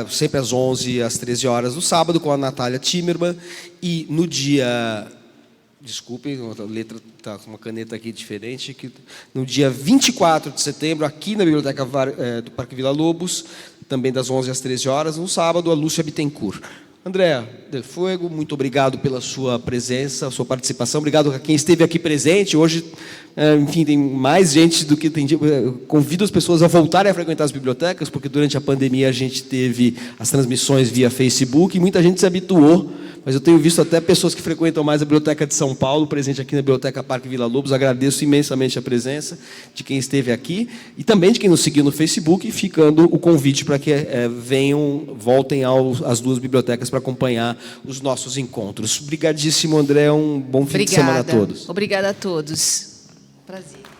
sempre às 11 às 13 horas do sábado, com a Natália Timmerman, e no dia... Desculpem, a letra está com uma caneta aqui diferente. No dia 24 de setembro, aqui na Biblioteca do Parque Vila Lobos, também das 11 às 13 horas, no sábado, a Lúcia Bittencourt. André Del Fuego, muito obrigado pela sua presença, sua participação. Obrigado a quem esteve aqui presente. Hoje, enfim, tem mais gente do que tem dia. Convido as pessoas a voltarem a frequentar as bibliotecas, porque durante a pandemia a gente teve as transmissões via Facebook e muita gente se habituou. Mas eu tenho visto até pessoas que frequentam mais a Biblioteca de São Paulo, presente aqui na Biblioteca Parque Vila Lobos. Agradeço imensamente a presença de quem esteve aqui e também de quem nos seguiu no Facebook, ficando o convite para que voltem às duas bibliotecas para acompanhar os nossos encontros. Obrigadíssimo, André. Um bom fim de semana a todos. Obrigada a todos. Prazer.